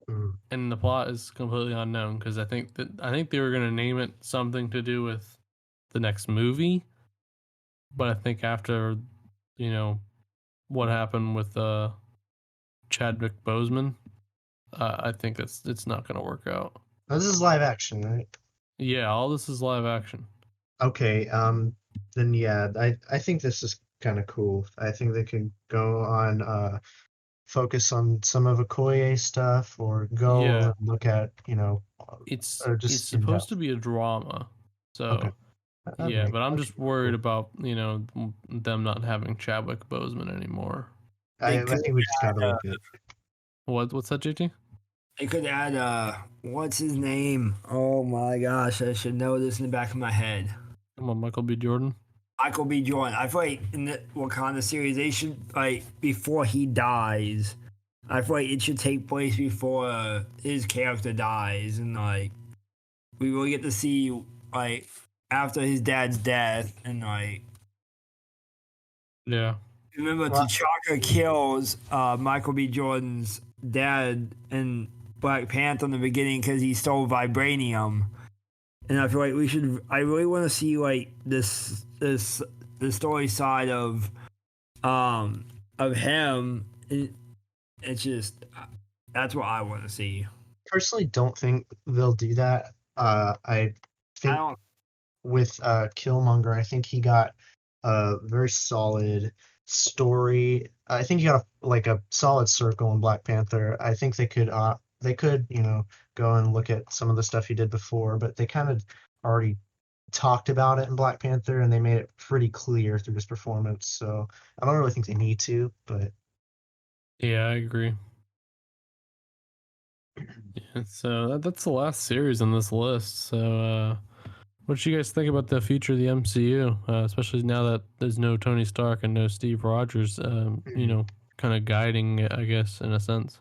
Mm. and the plot is completely unknown because I think they were gonna name it something to do with the next movie, but I think after what happened with Chadwick Boseman, I think it's not gonna work out. Now, this is live action, right? Yeah, all this is live action. Okay, then yeah, I think this is kind of cool. I think they could go on focus on some of Okoye stuff, or go Yeah, and look at or it's just in supposed to depth. be a drama. Okay, So that'd yeah, make but I'm that just could be worried cool. about them not having Chadwick Boseman anymore. They I could think we just gotta add, look at. What's that, JT? they could add what's his name? Oh my gosh, I should know this in the back of my head. Come on, Michael B. Jordan. Michael B. Jordan. I feel like in the Wakanda series, they should before he dies. I feel like it should take place before his character dies, and we really get to see after his dad's death, and Yeah, remember Well, T'Chaka kills Michael B. Jordan's dad in Black Panther in the beginning because he stole vibranium, and I feel like we should. I really want to see like this the story side of him. It's just that's what I want to see. Personally, don't think they'll do that. I I think don't. with Killmonger, I think he got a very solid story. I think he got like a solid circle in Black Panther. I think they could go and look at some of the stuff he did before, but they kind of already talked about it in Black Panther and they made it pretty clear through his performance. So I don't really think they need to, but Yeah, I agree. Yeah, so that's the last series on this list. So, what do you guys think about the future of the MCU, especially now that there's no Tony Stark and no Steve Rogers? Kind of guiding it, I guess, in a sense.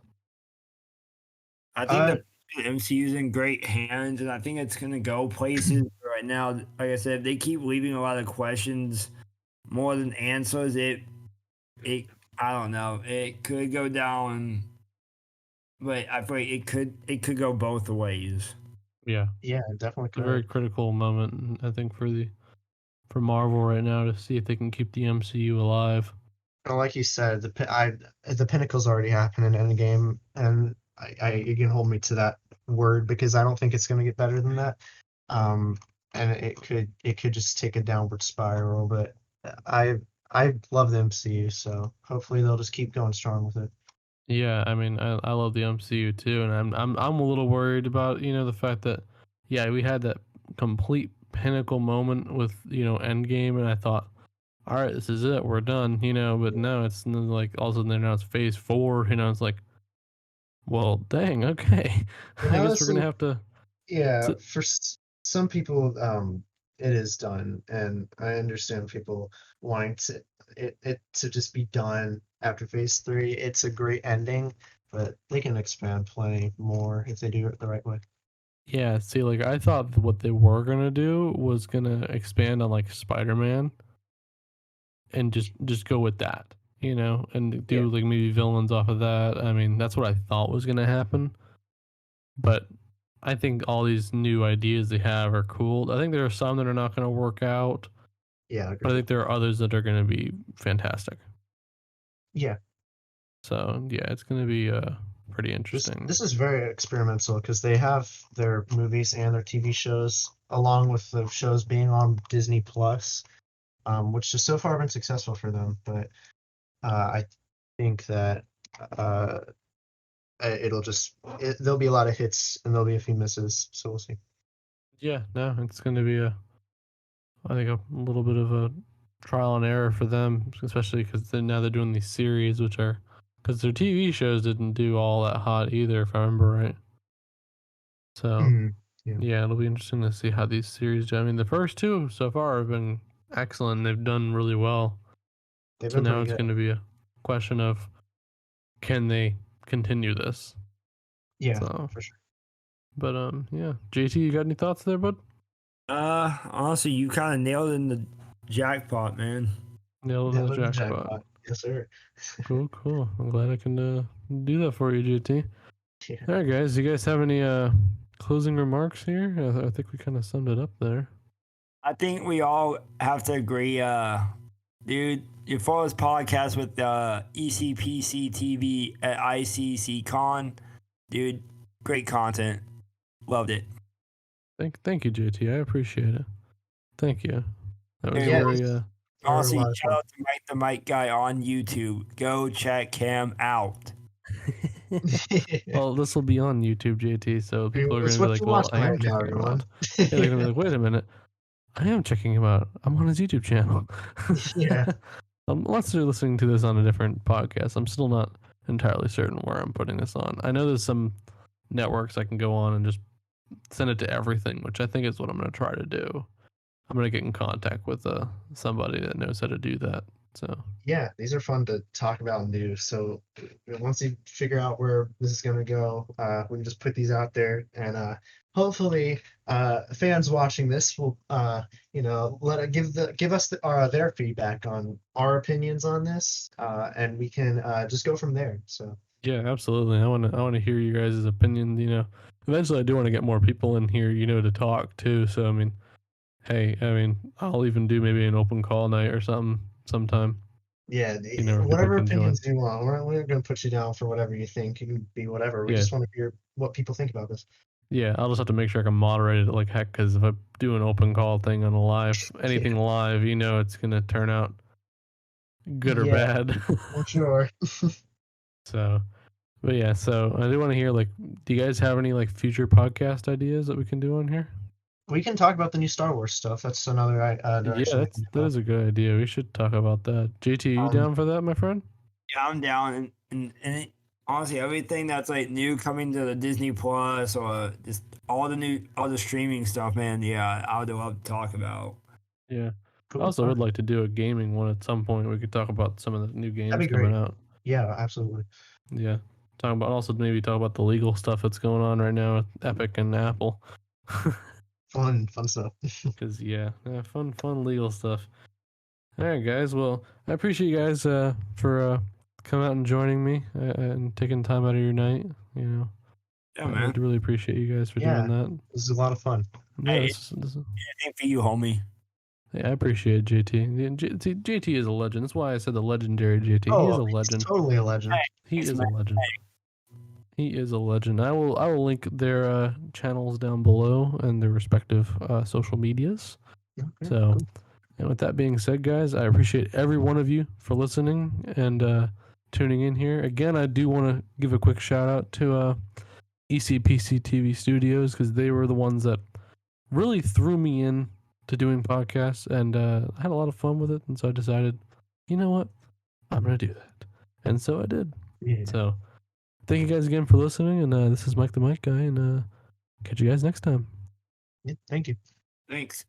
I think uh, the MCU's in great hands, and I think it's gonna go places right now. Like I said, if they keep leaving a lot of questions more than answers. It I don't know. It could go down, but I feel like it could go both ways. Yeah, yeah, definitely it's a very could. critical moment, I think, for Marvel right now to see if they can keep the MCU alive. And like you said, the pinnacle's already happened in Endgame, and you can hold me to that word because I don't think it's going to get better than that. Um, and it could just take a downward spiral. But I I love the MCU, so hopefully they'll just keep going strong with it. Yeah, I mean, I love the MCU too, and I'm a little worried about the fact that yeah, we had that complete pinnacle moment with Endgame, and I thought, all right, this is it, we're done, but no, it's like all of a sudden they announced Phase 4, it's like, well, dang, okay, And I guess we're gonna honestly, have to. yeah, to for some people, it is done, and I understand people wanting it to just be done after Phase 3. It's a great ending, but they can expand plenty more if they do it the right way. yeah, see, like I thought what they were gonna do was gonna expand on like Spider-Man and just go with that, and Yeah, do like maybe villains off of that. I mean, that's what I thought was gonna happen, but I think all these new ideas they have are cool. I think there are some that are not going to work out, yeah, but I agreed. think there are others that are going to be fantastic. Yeah, So yeah, it's going to be pretty this interesting. this is very experimental because they have their movies and their TV shows along with the shows being on Disney Plus, which has so far been successful for them. But I think that uh, there'll be a lot of hits and there'll be a few misses, so we'll see. Yeah, no, it's going to be I think a little bit of a trial and error for them, especially because now they're doing these series, which are because their TV shows didn't do all that hot either, if I remember right. So Mhm. Yeah, yeah, it'll be interesting to see how these series do. I mean, the first two so far have been excellent. They've done really well. they've So been now pretty it's good. going to be a question of can they continue this? Yeah, So, for sure. but yeah, JT, you got any thoughts there, bud? Honestly, you kind of nailed it in the jackpot, man. Nailed in the Nailed it in the jackpot. jackpot. Yes, sir. Cool, cool. I'm glad I can do that for you, JT. Yeah. All right, guys. You guys have any closing remarks here? I think we kind of summed it up there. I think we all have to agree, dude. You follow this podcast with ECPCTV at ICCCon, dude. Great content, loved it. Thank you, JT. I appreciate it. Thank you. That was Hey, Yeah, very they were a honestly, lot of shout fun. out to Mike the Mike guy on YouTube. Go check him out. Well, this will be on YouTube, JT, so people are going It's to be what like, you're well, I watching right am now, checking him everyone. out. Yeah, they're going to be like, wait a minute. I am checking him out. I'm on his YouTube channel. Yeah, Unless they're listening to this on a different podcast, I'm still not entirely certain where I'm putting this on. I know there's some networks I can go on and just send it to everything, which I think is what I'm going to try to do. I'm going to get in contact with somebody that knows how to do that. So, yeah, these are fun to talk about and do. So once you figure out where this is gonna go, we can just put these out there, and hopefully, fans watching this will, give us their feedback on our opinions on this, and we can just go from there. So Yeah, absolutely. I want to hear you guys' opinion. Eventually, I do want to get more people in here, to talk too. So I mean, hey, I'll even do maybe an open call night or something sometime. Yeah, Where people whatever can join. opinions you want. We're going to put you down for whatever you think. You can be whatever. We Yeah, just want to hear what people think about this. yeah. I'll just have to make sure I can moderate it like heck. Because if I do an open call thing on a live, anything Yeah, live, it's gonna turn out good or yeah, bad. I'm sure. So, but yeah. So I do want to hear like, do you guys have any like future podcast ideas that we can do on here? We can talk about the new Star Wars stuff. That's another Yeah, direction we can that go. is a good idea. We should talk about that. JT, are you Um, down for that, my friend? Yeah, I'm down, honestly, everything that's like new coming to the Disney Plus or just all the streaming stuff, man. Yeah, I would love to talk about. Yeah. I cool. also All would right. like to do a gaming one at some point. We could talk about some of the new That'd games be coming great. out. Yeah, absolutely. Yeah. Talking about also maybe talk about the legal stuff that's going on right now with Epic and Apple. Fun stuff. Because yeah, fun legal stuff. All right, guys. Well, I appreciate you guys for coming out and joining me and taking time out of your night. Yeah, I man. do really appreciate you guys for doing Yeah, that. this is a lot of fun. Yeah, Hey, this is anything for you, homie. yeah, I appreciate JT. JT is a legend. That's why I said the legendary JT. He is Oh, a he's legend. totally a legend. He Thanks, is man. a legend. He is a legend. I will link their channels down below and their respective social medias. Okay, So, cool. and with that being said, guys, I appreciate every one of you for listening and tuning in here. Again, I do want to give a quick shout out to ECPCTV Studios because they were the ones that really threw me in to doing podcasts, and I had a lot of fun with it. And so I decided, you know what, I'm gonna do that, and so I did. Yeah. So thank you guys again for listening, and this is Mike the Mic Guy, and catch you guys next time. Yeah, thank you. Thanks.